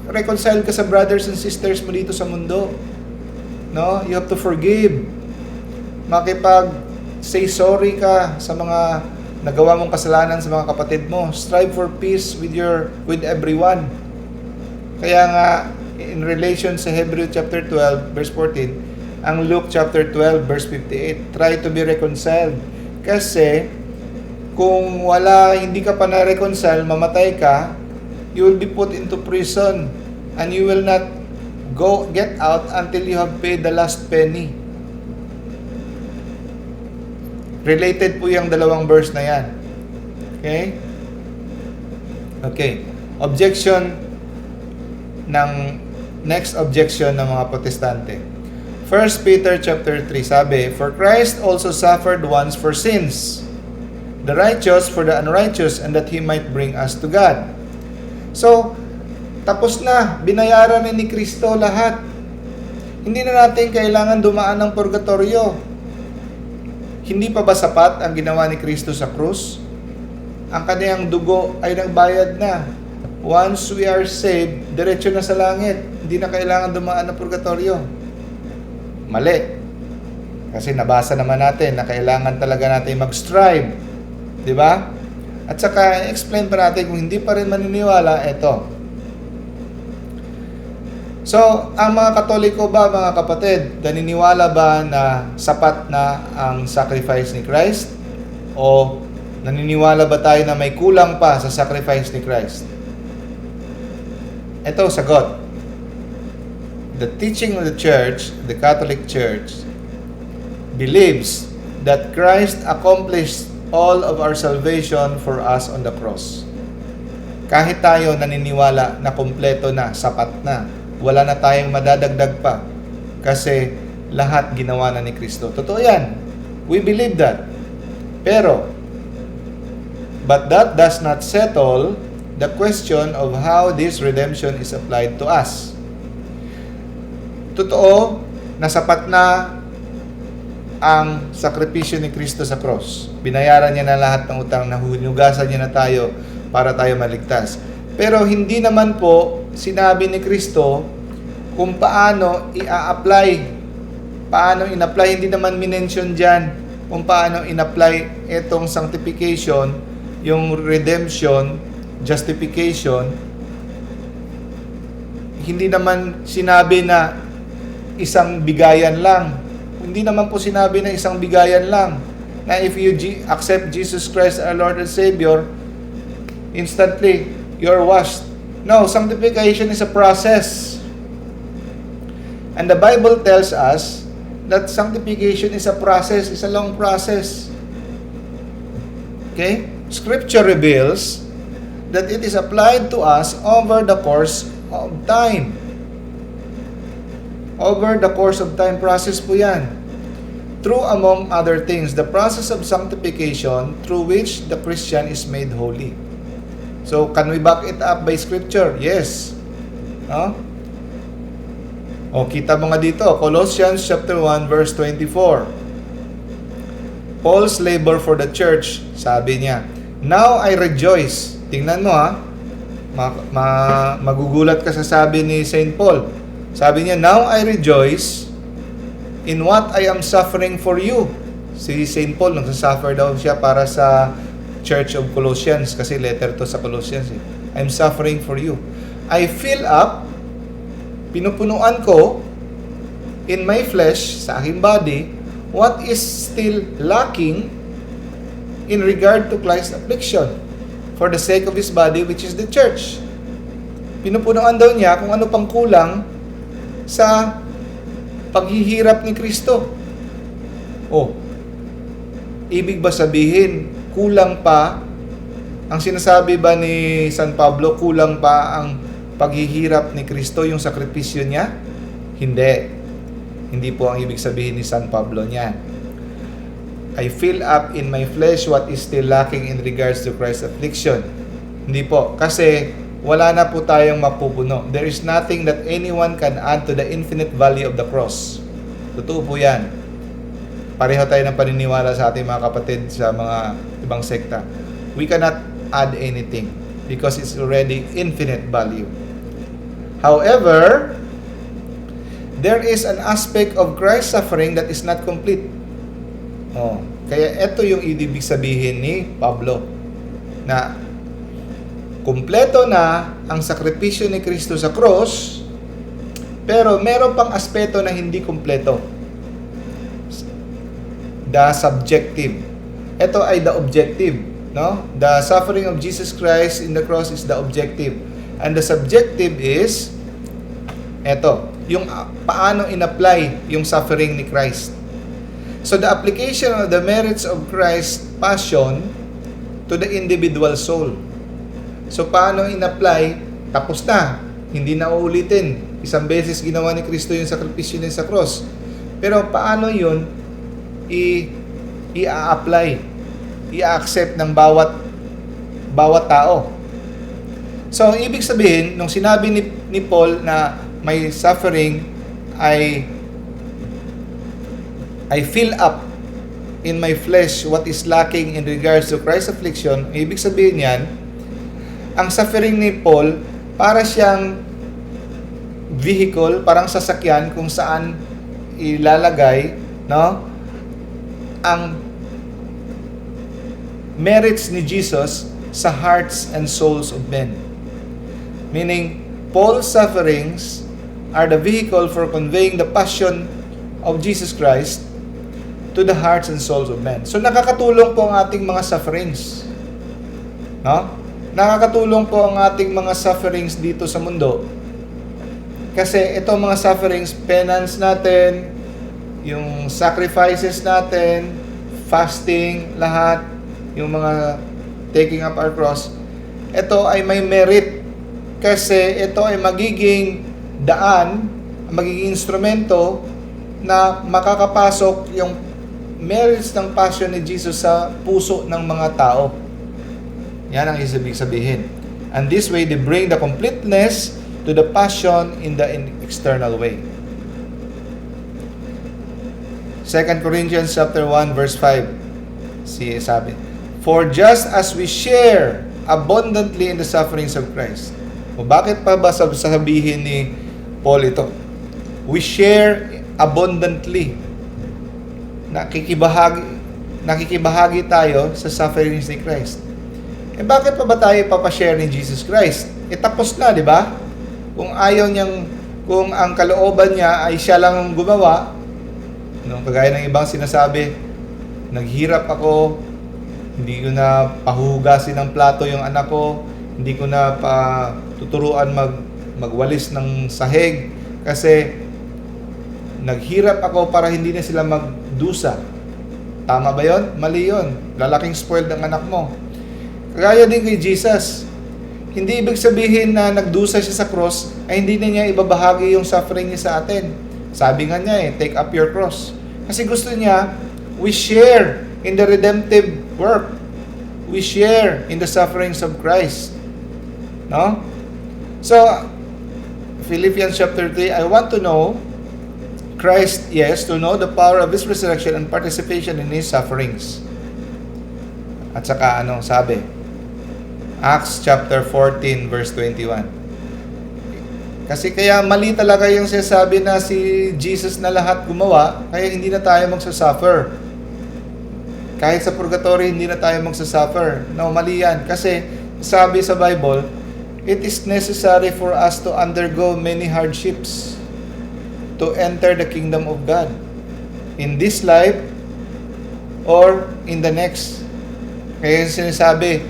reconcile ka sa brothers and sisters mo dito sa mundo. No? You have to forgive. Say sorry ka sa mga nagawa mong kasalanan sa mga kapatid mo. Strive for peace with everyone. Kaya nga, in relation sa Hebrews chapter 12, verse 14, ang Luke chapter 12, verse 58, try to be reconciled. Kasi, kung hindi ka pa na-reconcile, mamatay ka, you will be put into prison, and you will not get out until you have paid the last penny. Related po yung dalawang verse na yan. Okay? Okay. Next objection ng mga Protestante. 1 Peter chapter 3 sabi, for Christ also suffered once for sins, the righteous for the unrighteous, and that He might bring us to God. So, tapos na. Binayaran ni Kristo lahat. Hindi na natin kailangan dumaan ng purgatorio. Hindi pa ba sapat ang ginawa ni Kristo sa krus? Ang kaniyang dugo ay nagbayad na. Once we are saved, diretso na sa langit. Hindi na kailangan dumaan ng purgatorio. Mali. Kasi nabasa naman natin na kailangan talaga natin mag-strive. Di ba? At saka, explain pa natin kung hindi pa rin maniniwala, eto. So, ang mga Katoliko ba, mga kapatid, naniniwala ba na sapat na ang sacrifice ni Christ? O naniniwala ba tayo na may kulang pa sa sacrifice ni Christ? Ito, sagot. The teaching of the church, the Catholic Church, believes that Christ accomplished all of our salvation for us on the cross. Kahit tayo naniniwala na kumpleto na, sapat na, wala na tayong madadagdag pa kasi lahat ginawa na ni Kristo. Totoo yan. We believe that. But that does not settle the question of how this redemption is applied to us. Totoo na sapat na ang sakripisyo ni Kristo sa cross. Binayaran niya na lahat ng utang, nahuhugasan niya na tayo para tayo maligtas. Pero hindi naman po sinabi ni Kristo kung paano i-apply. Paano in-apply, hindi naman minention dyan kung paano in-apply itong sanctification, yung redemption, justification. Hindi naman sinabi na isang bigayan lang. Hindi naman po sinabi na isang bigayan lang. Na if you accept Jesus Christ our Lord and Savior, instantly, you're washed. No, sanctification is a process. And the Bible tells us that sanctification is a process, is a long process. Okay? Scripture reveals that it is applied to us over the course of time. Over the course of time, process po yan. Through, among other things, the process of sanctification through which the Christian is made holy. So, can we back it up by Scripture? Yes. No? O, kita mo nga dito, Colossians chapter 1, verse 24. Paul's labor for the church, sabi niya, "Now I rejoice." Tingnan mo ha, magugulat ka sa sabi ni St. Paul. Sabi niya, "Now I rejoice in what I am suffering for you." Si St. Paul, nagsasuffer daw siya para sa Church of Colossians, kasi letter to sa Colossians. I'm suffering for you. I fill up, pinupunuan ko, in my flesh, sa aking body, what is still lacking in regard to Christ's affliction for the sake of His body, which is the church. Pinupunuan daw niya kung ano pang kulang sa paghihirap ni Kristo. Oh, ibig ba sabihin, kulang pa, ang sinasabi ba ni San Pablo, kulang pa ang paghihirap ni Kristo, yung sakripisyo niya? Hindi. Hindi po ang ibig sabihin ni San Pablo niyan. I fill up in my flesh what is still lacking in regards to Christ's affliction. Hindi po. Kasi wala na po tayong mapupuno. There is nothing that anyone can add to the infinite value of the cross. Totoo po yan. Pareho tayo ng paniniwala sa ating mga kapatid sa mga ibang sekta. We cannot add anything because it's already infinite value. However, there is an aspect of Christ's suffering that is not complete. Oh, kaya ito yung ibig sabihin ni Pablo na kumpleto na ang sakripisyo ni Kristo sa cross, pero meron pang aspeto na hindi kumpleto. The subjective. Ito ay the objective, no? The suffering of Jesus Christ in the cross is the objective. And the subjective is ito, yung paano in-apply yung suffering ni Christ. So the application of the merits of Christ's passion to the individual soul. So paano in-apply? Tapos na. Hindi na uulitin. Isang beses ginawa ni Kristo yung sakripisyo niya sa cross. Pero paano yun i-apply? I-accept ng bawat tao. So ibig sabihin, nung sinabi ni Paul na may suffering, I fill up in my flesh what is lacking in regards to Christ's affliction. Ibig sabihin yan, ang suffering ni Paul, para siyang vehicle, parang sasakyan kung saan ilalagay, no, ang merits ni Jesus sa hearts and souls of men. Meaning, Paul's sufferings are the vehicle for conveying the passion of Jesus Christ to the hearts and souls of men. So nakakatulong po ang ating mga sufferings. No? Nakakatulong po ang ating mga sufferings dito sa mundo. Kasi itong mga sufferings, penance natin, yung sacrifices natin, fasting, lahat, yung mga taking up our cross, ito ay may merit. Kasi ito ay magiging daan, magiging instrumento na makakapasok yung merits ng passion ni Jesus sa puso ng mga tao. Yan ang ibig sabihin. And this way, they bring the completeness to the passion in the external way. 2 Corinthians chapter 1 verse 5. Sabi, "For just as we share abundantly in the sufferings of Christ." O bakit pa ba sasabihin ni Paul ito? We share abundantly. Nakikibahagi tayo sa sufferings ni Christ. Bakit pa ba tayo papashare ni Jesus Christ? Tapos na, di ba? Kung kung ang kalooban niya ay siya lang ang gumawa, no, kagaya ng ibang sinasabi, naghirap ako, hindi ko na pahuhugasin ng plato yung anak ko, hindi ko na tuturuan magwalis ng sahig, kasi naghirap ako para hindi na sila magdusa. Tama ba yon? Mali yon. Lalaking spoiled ang anak mo. Kagaya din kay Jesus. Hindi ibig sabihin na nagdusa siya sa cross ay hindi na niya ibabahagi yung suffering niya sa atin. Sabi nga niya take up your cross. Kasi gusto niya, we share in the redemptive work. We share in the sufferings of Christ. No? So, Philippians chapter 3, I want to know Christ, yes, to know the power of His resurrection and participation in His sufferings. At saka sabi? Acts chapter 14 verse 21. Kasi kaya mali talaga yung sinasabi na si Jesus na lahat gumawa, kaya hindi na tayo magsasuffer. Kahit sa purgatory, hindi na tayo magsasuffer. No, mali yan. Kasi sabi sa Bible, it is necessary for us to undergo many hardships to enter the kingdom of God. In this life or in the next. Kaya sinasabi,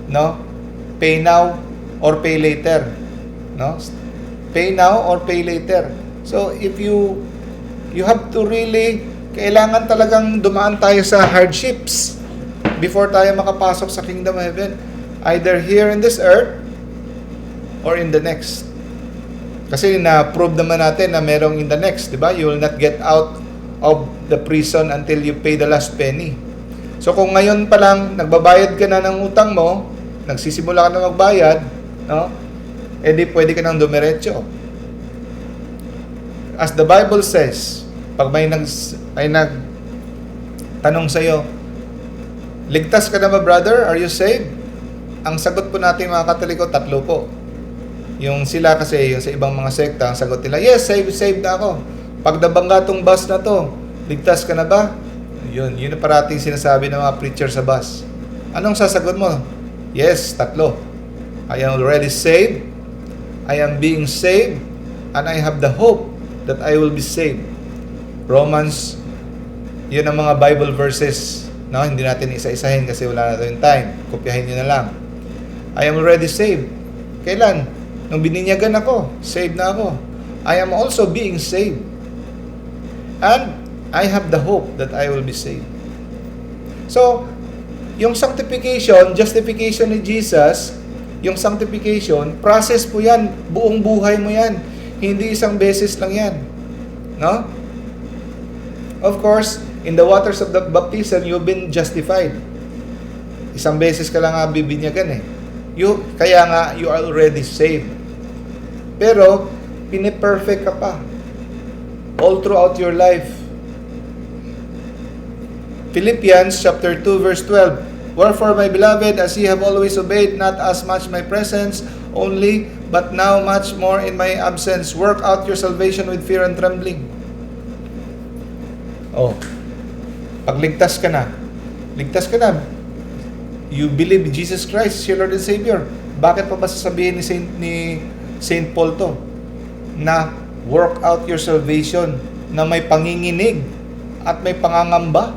no? Pay now or pay later. No? Pay now or pay later. So if you have to really, kailangan talagang dumaan tayo sa hardships before tayo makapasok sa kingdom of heaven. Either here in this earth or in the next. Kasi na-prove naman natin na merong in the next, di ba? You will not get out of the prison until you pay the last penny. So kung ngayon pa lang nagbabayad ka na ng utang mo, nagsisimula ka na magbayad, no? Di pwede ka nang dumiretso. As the Bible says, pag may nagtanong sa'yo, ligtas ka na ba, brother? Are you saved? Ang sagot po natin mga Katoliko, 3 po. Yung sila kasi, yung sa ibang mga sekta, ang sagot nila, yes, saved na ako. Pag nabangga tong bus na to, ligtas ka na ba? Yun na parating sinasabi ng mga preacher sa bus. Anong sasagot mo? Yes, 3. I am already saved, I am being saved, and I have the hope that I will be saved. Romans, yun ang mga Bible verses. No? Hindi natin isa-isahin kasi wala na tayong time. Kopyahin nyo na lang. I am already saved. Kailan? Nung bininyagan ako, saved na ako. I am also being saved. And I have the hope that I will be saved. So, yung sanctification, justification ni Jesus, yung sanctification, process po yan. Buong buhay mo yan. Hindi isang beses lang yan. No? Of course, in the waters of the baptism, you've been justified. Isang beses ka lang bibinyagan eh. Kaya nga, you are already saved. Pero, piniperfect ka pa. All throughout your life. Philippians chapter 2 verse 12. Wherefore, my beloved, as ye have always obeyed, not as much my presence only, but now much more in my absence, work out your salvation with fear and trembling. Oh, pagligtas ka na, you believe Jesus Christ is your Lord and Savior. Bakit pa ba sasabihin ni Saint Paul to? Na Work out your salvation na may panginginig at may pangangamba.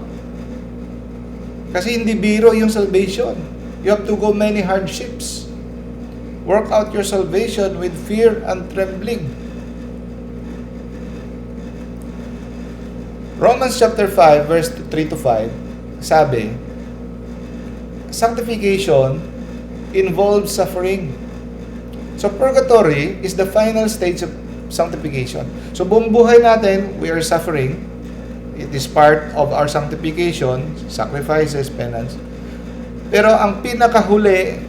Kasi hindi biro yung salvation. You have to go many hardships. Work out your salvation with fear and trembling. Romans chapter 5, verse 3 to 5, sabi, sanctification involves suffering. So purgatory is the final stage of sanctification. So buong buhay natin, we are suffering. It is part of our sanctification, sacrifices, penance. Pero ang pinakahuli,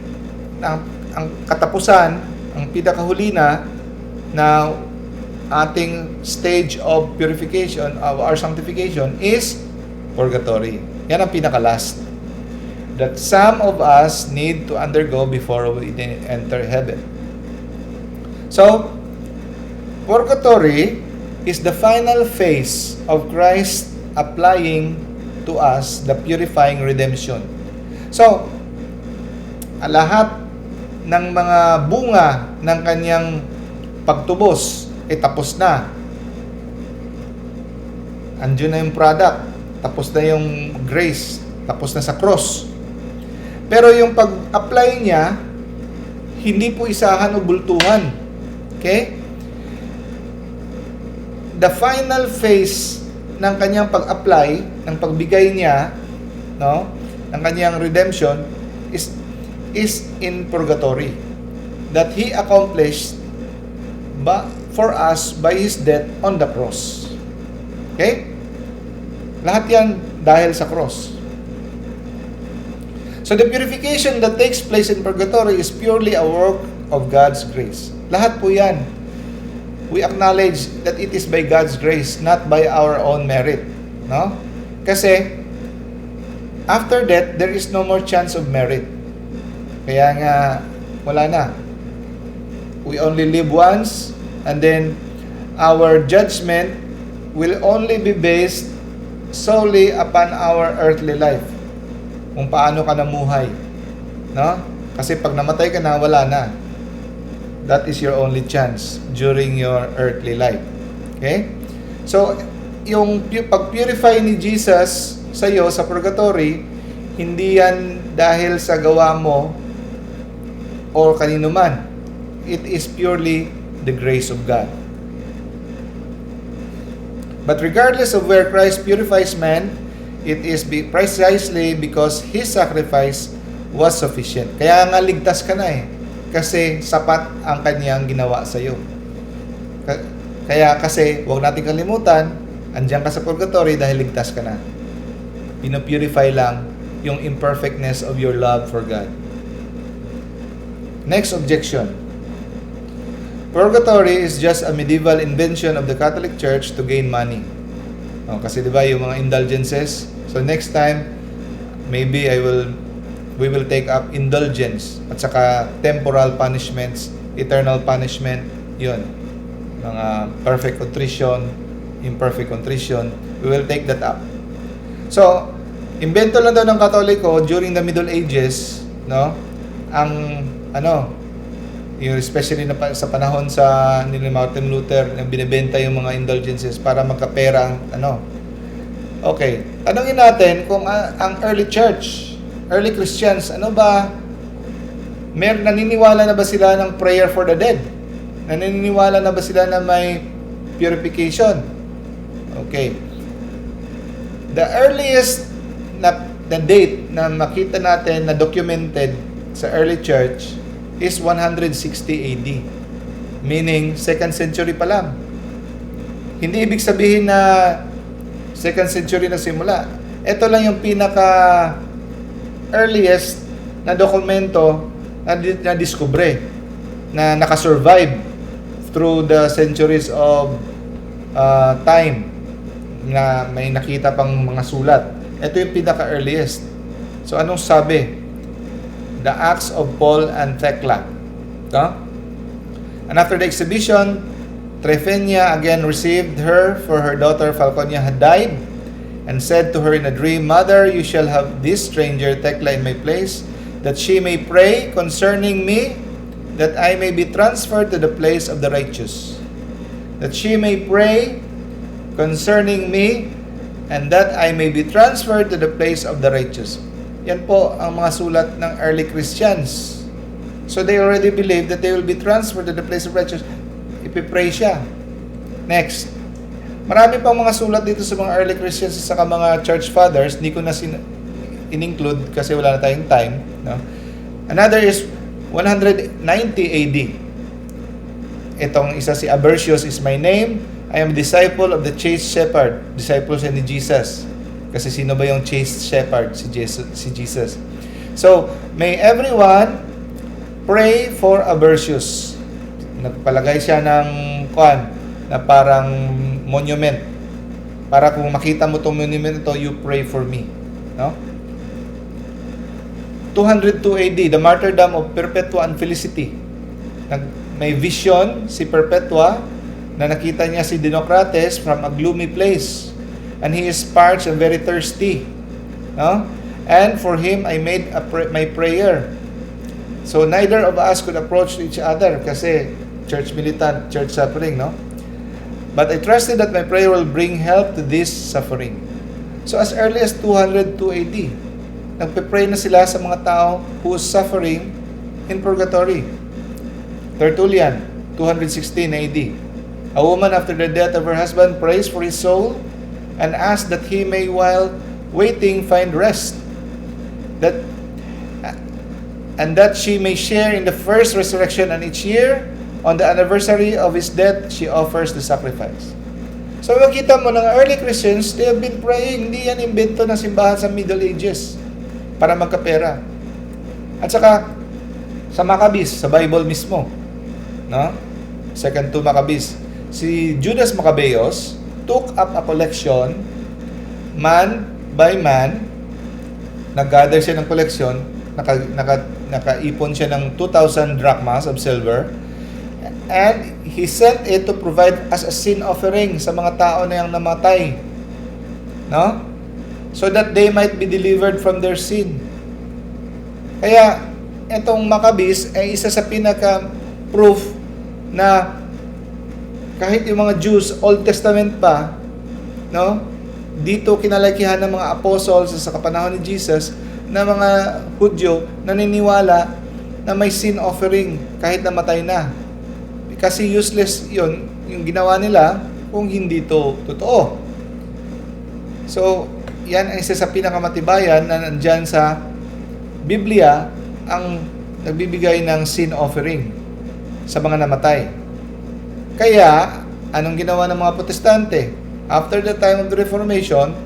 ang katapusan, ang pinakahuli na ating stage of purification, of our sanctification, is purgatory. Yan ang pinaka-last. That some of us need to undergo before we enter heaven. So, purgatory is the final phase of Christ applying to us the purifying redemption. So, lahat ng mga bunga ng kanyang pagtubos ay tapos na. Andiyan na yung product, tapos na yung grace, tapos na sa cross. Pero yung pag-apply niya, hindi po isahan o bultuhan. Okay? The final phase ng kanyang pag-apply, ng pagbigay niya, no, ng kanyang redemption is in purgatory, that He accomplished for us by His death on the cross. Okay? Lahat yan dahil sa cross. So the purification that takes place in purgatory is purely a work of God's grace. Lahat po yan. We acknowledge that it is by God's grace, not by our own merit. No? Kasi, after that, there is no more chance of merit. Kaya nga, wala na. We only live once, and then our judgment will only be based solely upon our earthly life. Kung paano ka namuhay. No? Kasi pag namatay ka na, wala na. That is your only chance during your earthly life. Okay? So, yung pag-purify ni Jesus sa iyo sa purgatory, hindi yan dahil sa gawa mo o kanino man. It is purely the grace of God. But regardless of where Christ purifies man, it is precisely because His sacrifice was sufficient. Kaya nga ligtas ka na eh. Kasi sapat ang kanyang ginawa sa iyo. Kaya kasi, huwag natin kalimutan, andiyan ka sa purgatory dahil ligtas ka na. Pinupurify lang yung imperfectness of your love for God. Next objection. Purgatory is just a medieval invention of the Catholic Church to gain money. Kasi diba yung mga indulgences? So next time, maybe we will take up indulgence at saka temporal punishments, eternal punishment, yun. Mga perfect contrition, imperfect contrition, we will take that up. So, imbento lang daw ng Katoliko during the Middle Ages, no? Yung especially sa panahon sa ni Martin Luther, na binebenta yung mga indulgences para magkapera Okay, tanungin natin kung ang early church, early Christians, naniniwala na ba sila ng prayer for the dead? Naniniwala na ba sila na may purification? Okay. The earliest na date na makita natin na documented sa early church is 160 AD. Meaning, 2nd century pa lang. Hindi ibig sabihin na 2nd century na simula. Ito lang yung pinaka earliest na dokumento na diskubre, na nakasurvive through the centuries of time, na may nakita pang mga sulat. Ito yung pinaka-earliest. So, anong sabi? The Acts of Paul and Thecla. No? And after the exhibition, Tryphena again received her, for her daughter Falconia had died, and said to her in a dream, Mother, you shall have this stranger Thecla in my place, that she may pray concerning me, that I may be transferred to the place of the righteous. that she may pray concerning me, and that I may be transferred to the place of the righteous. Yan po ang mga sulat ng early Christians. So they already believe that they will be transferred to the place of righteous. Ipipray siya. Next. Marami pang mga sulat dito sa mga early Christians sa mga church fathers. Hindi ko na in-include kasi wala na tayong time. No? Another is 190 AD. Itong isa si Abercius is my name. I am a disciple of the chaste shepherd. Disciple siya ni Jesus. Kasi sino ba yung chaste shepherd? Si Jesus. So, may everyone pray for Abercius. Nagpalagay siya ng na parang monument. Para kung makita mo itong monument ito, you pray for me. No? 202 AD, the martyrdom of Perpetua and Felicity. May vision si Perpetua na nakita niya si Dinocrates from a gloomy place, and he is parched and very thirsty. No? And for him, I made my prayer. So neither of us could approach each other kasi church militant, church suffering, no? But I trusted that my prayer will bring help to this suffering. So as early as 202 AD, nagpe-pray na sila sa mga tao who is suffering in purgatory. Tertullian, 216 AD. A woman after the death of her husband prays for his soul and asks that he may while waiting find rest. And that she may share in the first resurrection, and each year, on the anniversary of his death, she offers the sacrifice. So makita mo ng early Christians, they have been praying. Hindi yan imbento ng simbahan sa Middle Ages para magkapera. At saka, sa Maccabees, sa Bible mismo, no? Second to Maccabees, si Judas Maccabeus took up a collection, man by man, nag-gather siya ng collection, nakaipon siya ng 2,000 drachmas of silver, and he sent it to provide as a sin offering sa mga tao na yung namatay. No? So that they might be delivered from their sin. Kaya, itong Maccabees ay isa sa pinaka-proof na kahit yung mga Jews, Old Testament pa, no? Dito kinalakihan ng mga apostles sa kapanahon ni Jesus na mga Hudyo naniniwala na may sin offering kahit namatay na. Kasi useless yun, yung ginawa nila kung hindi to totoo. So, yan ang isa sa pinakamatibayan na nandyan sa Biblia ang nagbibigay ng sin offering sa mga namatay. Kaya, anong ginawa ng mga Protestante? After the time of the Reformation,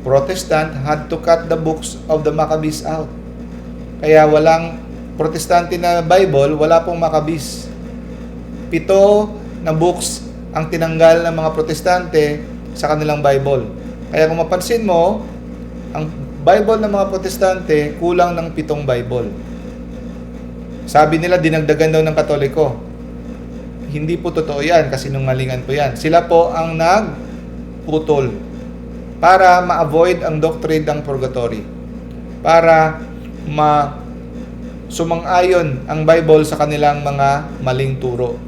Protestant had to cut the books of the Maccabees out. Kaya walang Protestante na Bible, wala pong Maccabees. 7 na books ang tinanggal ng mga Protestante sa kanilang Bible. Kaya kung mapansin mo, ang Bible ng mga Protestante kulang ng 7 Bible. Sabi nila dinagdagan daw ng Katoliko. Hindi po totoo yan kasi nungalingan po yan. Sila po ang nagputol para ma-avoid ang doctrine ng purgatory. Para sumang-ayon ang Bible sa kanilang mga maling turo.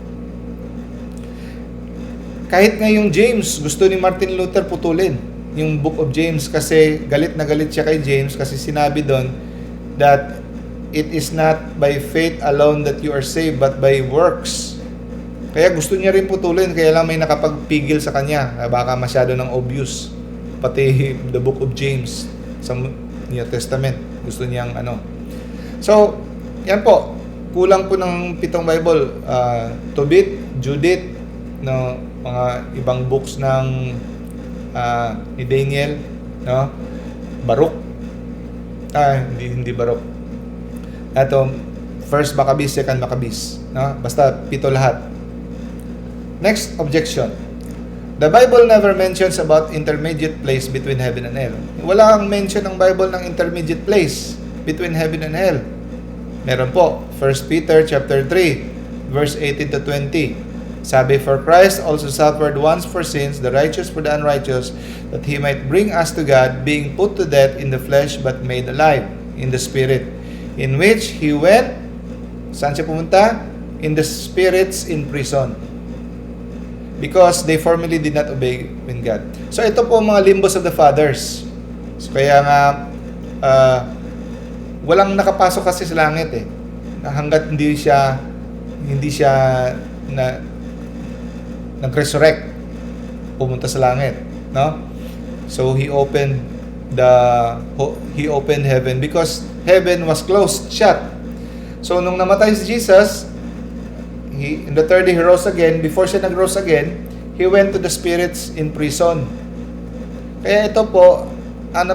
Kahit nga yung James, gusto ni Martin Luther putulin yung Book of James kasi galit na galit siya kay James kasi sinabi doon that it is not by faith alone that you are saved but by works. Kaya gusto niya rin putulin, kaya lang may nakapagpigil sa kanya. Baka masyado ng obvious. Pati the Book of James sa New Testament. Gusto niyang So, yan po. Kulang po ng 7 Bible. Tobit, Judith, no, mga ibang books ng ni Daniel, no? Baruch. Hindi Baruch. Ito, First Maccabees, Second Maccabees, no? Basta 7 lahat. Next objection. The Bible never mentions about intermediate place between heaven and hell. Wala kang mention ng Bible ng intermediate place between heaven and hell. Meron po, 1 Peter chapter 3, verse 18 to 20. Sabi, for Christ also suffered once for sins, the righteous for the unrighteous, that He might bring us to God, being put to death in the flesh, but made alive in the Spirit, in which He went, saan siya pumunta? In the spirits in prison, because they formerly did not obey in God. So ito po mga limbos of the fathers. So, kaya nga walang nakapasok kasi sa langit hanggat hindi siya nag-resurrect, pumunta sa langit, no? So he opened heaven because heaven was closed, shut. So nung namatay si Jesus, in the third day he rose again. Before siya nag-rose again, he went to the spirits in prison. Kaya ito po ang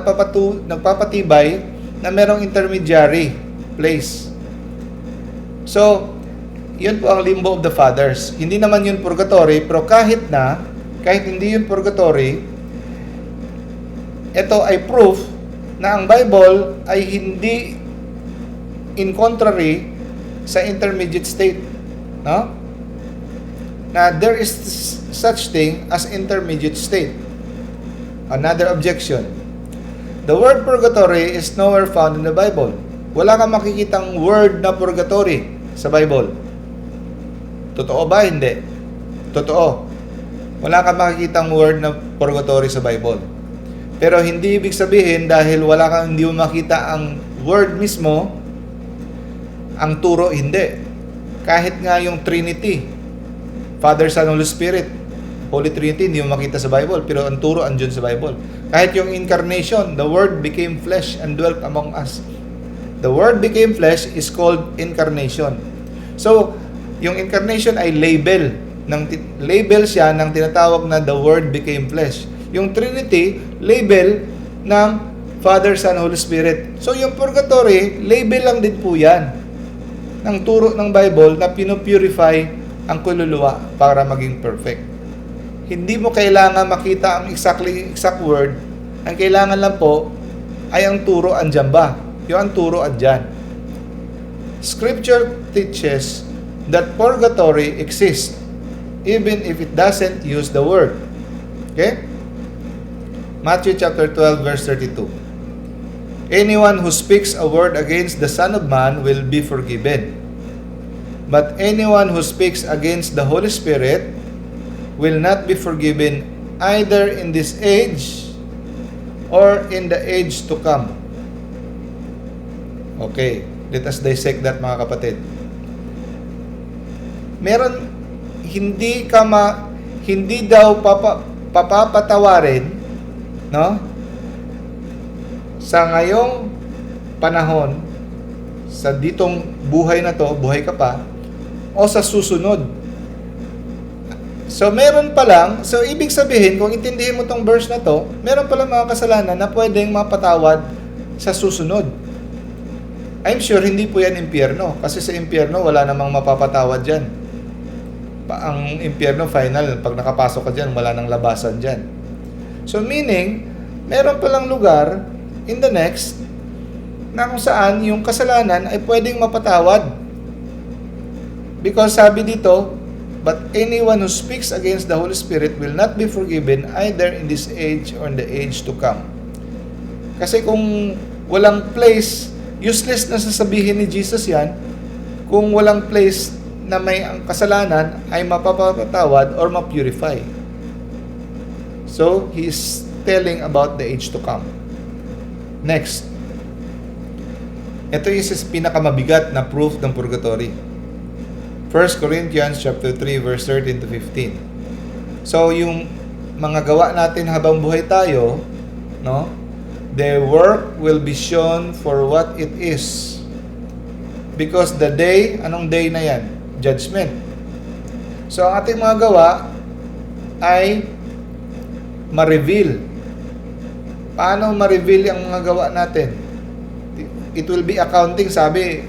nagpapatibay na merong intermediary place. So, yun po ang limbo of the fathers. Hindi naman yun purgatory, pero kahit hindi yun purgatory, ito ay proof na ang Bible ay hindi in contrary sa intermediate state. No? Na there is such thing as intermediate state. Another objection. The word purgatory is nowhere found in the Bible. Wala kang makikitang word na purgatory sa Bible. Totoo ba? Hindi. Totoo. Wala kang makikitang word na purgatory sa Bible. Pero hindi ibig sabihin dahil hindi mo makita ang word mismo, ang turo hindi. Kahit nga yung Trinity, Father, Son, Holy Spirit, Holy Trinity, hindi mo makita sa Bible, pero ang turo andun sa Bible. Kahit yung incarnation, the Word became flesh and dwelt among us. The Word became flesh is called incarnation. So, yung incarnation ay label siya ng tinatawag na the Word became flesh. Yung Trinity, label ng Father, Son, Holy Spirit. So, yung purgatory, label lang din po yan ng turo ng Bible na pinupurify ang kaluluwa para maging perfect. Hindi mo kailangan makita ang exact word. Ang kailangan lang po ay ang turo andyan ba? Yung ang turo andyan. Scripture teaches that purgatory exists even if it doesn't use the word. Okay? Matthew chapter 12 verse 32. Anyone who speaks a word against the Son of Man will be forgiven. But anyone who speaks against the Holy Spirit will not be forgiven either in this age or in the age to come. Okay, let us dissect that mga kapatid. Hindi daw papapatawarin, no? Sa ngayong panahon, sa ditong buhay na to, buhay ka pa, o sa susunod. So, meron pa lang, so ibig sabihin, kung intindihin mo tong verse na to, meron pa lang mga kasalanan na pwedeng mapatawad sa susunod. I'm sure hindi po yan impyerno, kasi sa impyerno, wala namang mapapatawad dyan. Ang impyerno, final, pag nakapasok ka dyan, wala nang labasan dyan. So, meaning, meron pa lang lugar in the next na kung saan yung kasalanan ay pwedeng mapatawad. Because sabi dito, but anyone who speaks against the Holy Spirit will not be forgiven either in this age or in the age to come. Kasi kung walang place, useless na sasabihin ni Jesus yan, kung walang place na may ang kasalanan ay mapapatawad or mapurify. So, he is telling about the age to come. Next. Ito yung pinakamabigat na proof ng purgatory. 1 Corinthians chapter 3 verse 13 to 15. So yung mga gawa natin habang buhay tayo, no? Their work will be shown for what it is. Because the day, anong day na yan? Judgment. So ang ating mga gawa ay ma-reveal. Paano ma-reveal ang mga gawa natin? It will be accounting, sabi,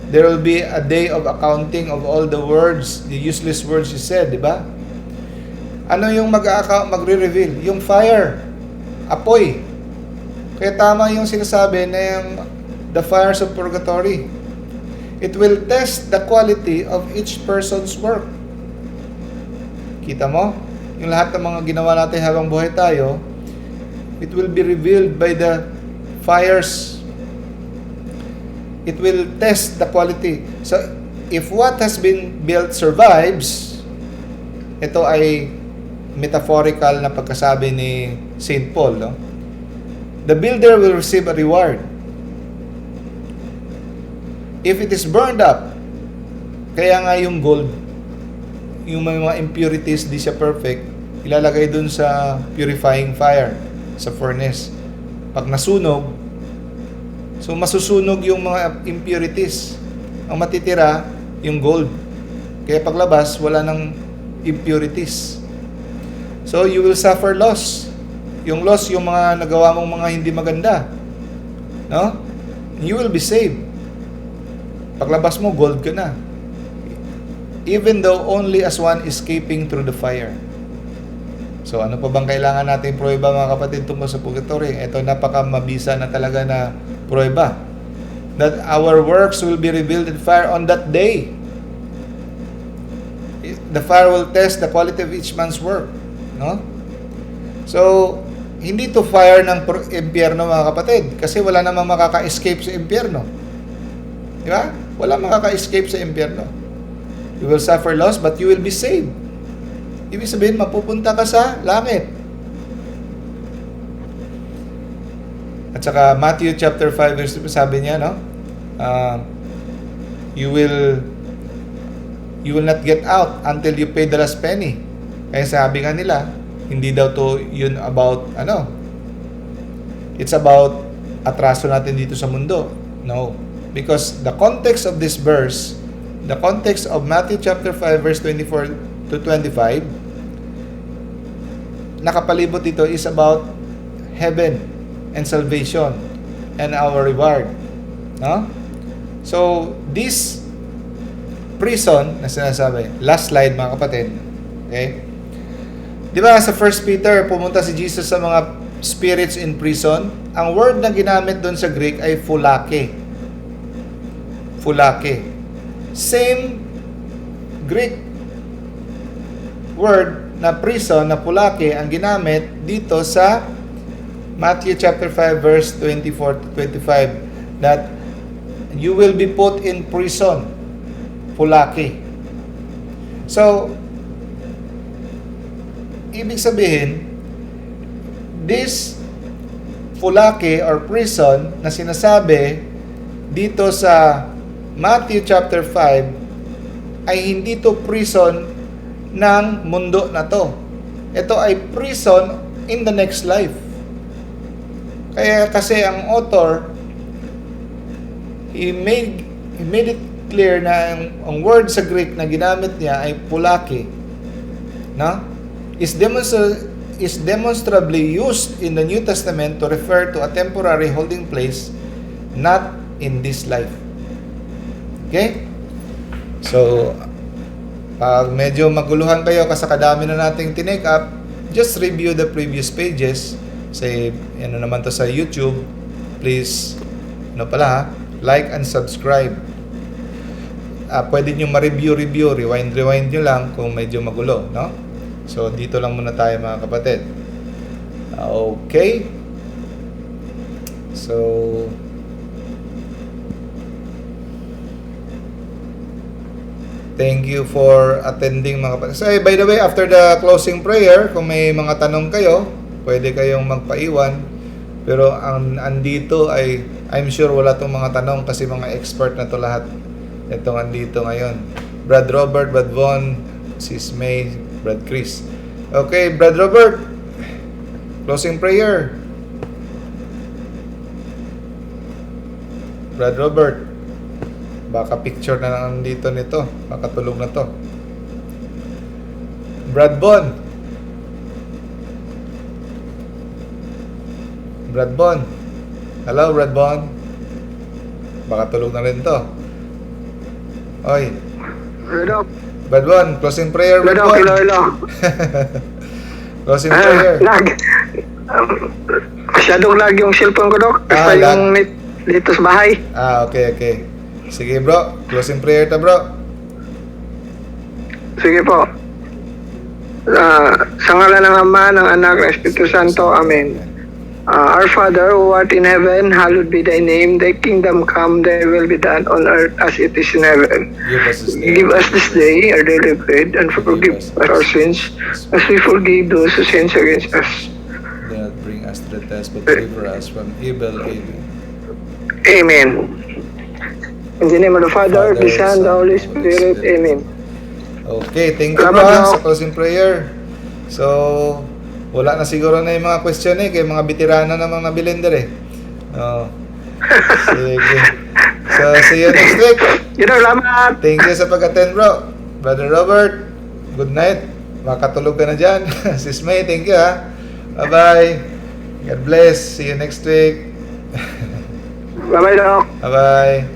there will be a day of accounting of all the words, the useless words you said, di ba? Ano yung magre-reveal? Yung fire, apoy. Kaya tama yung sinasabi na yung the fires of purgatory. It will test the quality of each person's work. Kita mo? Yung lahat ng mga ginawa natin habang buhay tayo, it will be revealed by the fires. It will test the quality. So, if what has been built survives, ito ay metaphorical na pagkasabi ni St. Paul, no? The builder will receive a reward. If it is burned up, kaya nga yung gold, yung mga impurities, di siya perfect, ilalagay dun sa purifying fire, sa furnace. Pag nasunog, so masusunog yung mga impurities. Ang matitira, yung gold. Kaya paglabas, wala nang impurities. So, you will suffer loss. Yung loss, yung mga nagawa mong mga hindi maganda. No? You will be saved. Paglabas mo, gold ka na. Even though only as one escaping through the fire. So, ano pa bang kailangan natin prueba, mga kapatid, tungkol sa purgatory? Ito, napakamabisa na talaga na prueba. That our works will be revealed in fire on that day. The fire will test the quality of each man's work. No? So, hindi to fire ng impyerno, mga kapatid, kasi wala namang makaka-escape sa impyerno. Di ba? Wala makaka-escape sa impyerno. You will suffer loss, but you will be saved. Ibig sabihin, mapupunta ka sa langit. At saka, Matthew chapter 5, verse 2, sabi niya, no? You will not get out until you pay the last penny. Kaya sabi nga nila, hindi daw to yun about, it's about atraso natin dito sa mundo. No. Because the context of this verse, the context of Matthew chapter 5, verse 24 to 25, nakapalibot dito is about heaven and salvation and our reward. No? So, this prison na sinasabi, last slide, mga kapatid. Okay? Di ba sa 1 Peter, pumunta si Jesus sa mga spirits in prison. Ang word na ginamit doon sa Greek ay phulake. Phulake. Same Greek word na prison, na phulake, ang ginamit dito sa Matthew chapter 5, verse 24 to 25, that you will be put in prison. Phulake. So, ibig sabihin, this phulake or prison na sinasabi dito sa Matthew chapter 5 ay hindi to prison ng mundo na to. Ito ay prison in the next life. Kaya kasi ang author, he made it clear na ang word sa Greek na ginamit niya ay phulake. No? Is demonstrably used in the New Testament to refer to a temporary holding place not in this life. Okay? So, pag medyo maguluhan kayo kasi kadami na nating tinake up, just review the previous pages. Say, naman to sa YouTube. Please, like and subscribe. Pwede nyo ma-review, rewind nyo lang kung medyo magulo, no? So, dito lang muna tayo, mga kapatid. Okay. So, thank you for attending, mga kapatid. So, by the way, after the closing prayer, kung may mga tanong kayo, pwede kayong magpaiwan. Pero ang andito ay, I'm sure wala tong mga tanong kasi mga expert na to lahat. Itong andito ngayon. Brad Robert, Brad Von, Sis May, Brad Chris. Okay, Brad Robert. Closing prayer. Brad Robert. Baka picture na lang dito nito. Baka tulog na to. Brad Bon. Brad Bon. Hello, Brad Bon. Baka tulog na rin to. Oy. Hello. Brad Bon, closing prayer, Brad Bon. Hello. Closing prayer. Masyadong lag yung cellphone ko, Dok. Kasi yung net dito sa bahay. Okay. Sige, bro. Closing prayer ta, bro. Sige po. Sa ngalan ng Ama, ng Anak, ng Espiritu Santo. Amen. Our Father, who art in heaven, hallowed be thy name. Thy kingdom come, thy will be done on earth as it is in heaven. Give us this day our daily bread, and forgive us our sins, as we forgive those who sin against us. Do not bring us to the test, but deliver us from evil. Amen. Amen. In the name of the Father, the Son, the Holy Spirit. Amen. Okay, thank you Salamat, sa Doc. closing prayer. So, wala na siguro na yung mga question kay mga veterano namang nabilinder eh. Oh. Sige. So, see you next week. Salamat. Thank you sa pag-attend, bro. Brother Robert, good night. Makatulog ka na dyan. Sis May, thank you ha. Bye-bye. God bless. See you next week. Bye-bye, Doc. Bye-bye.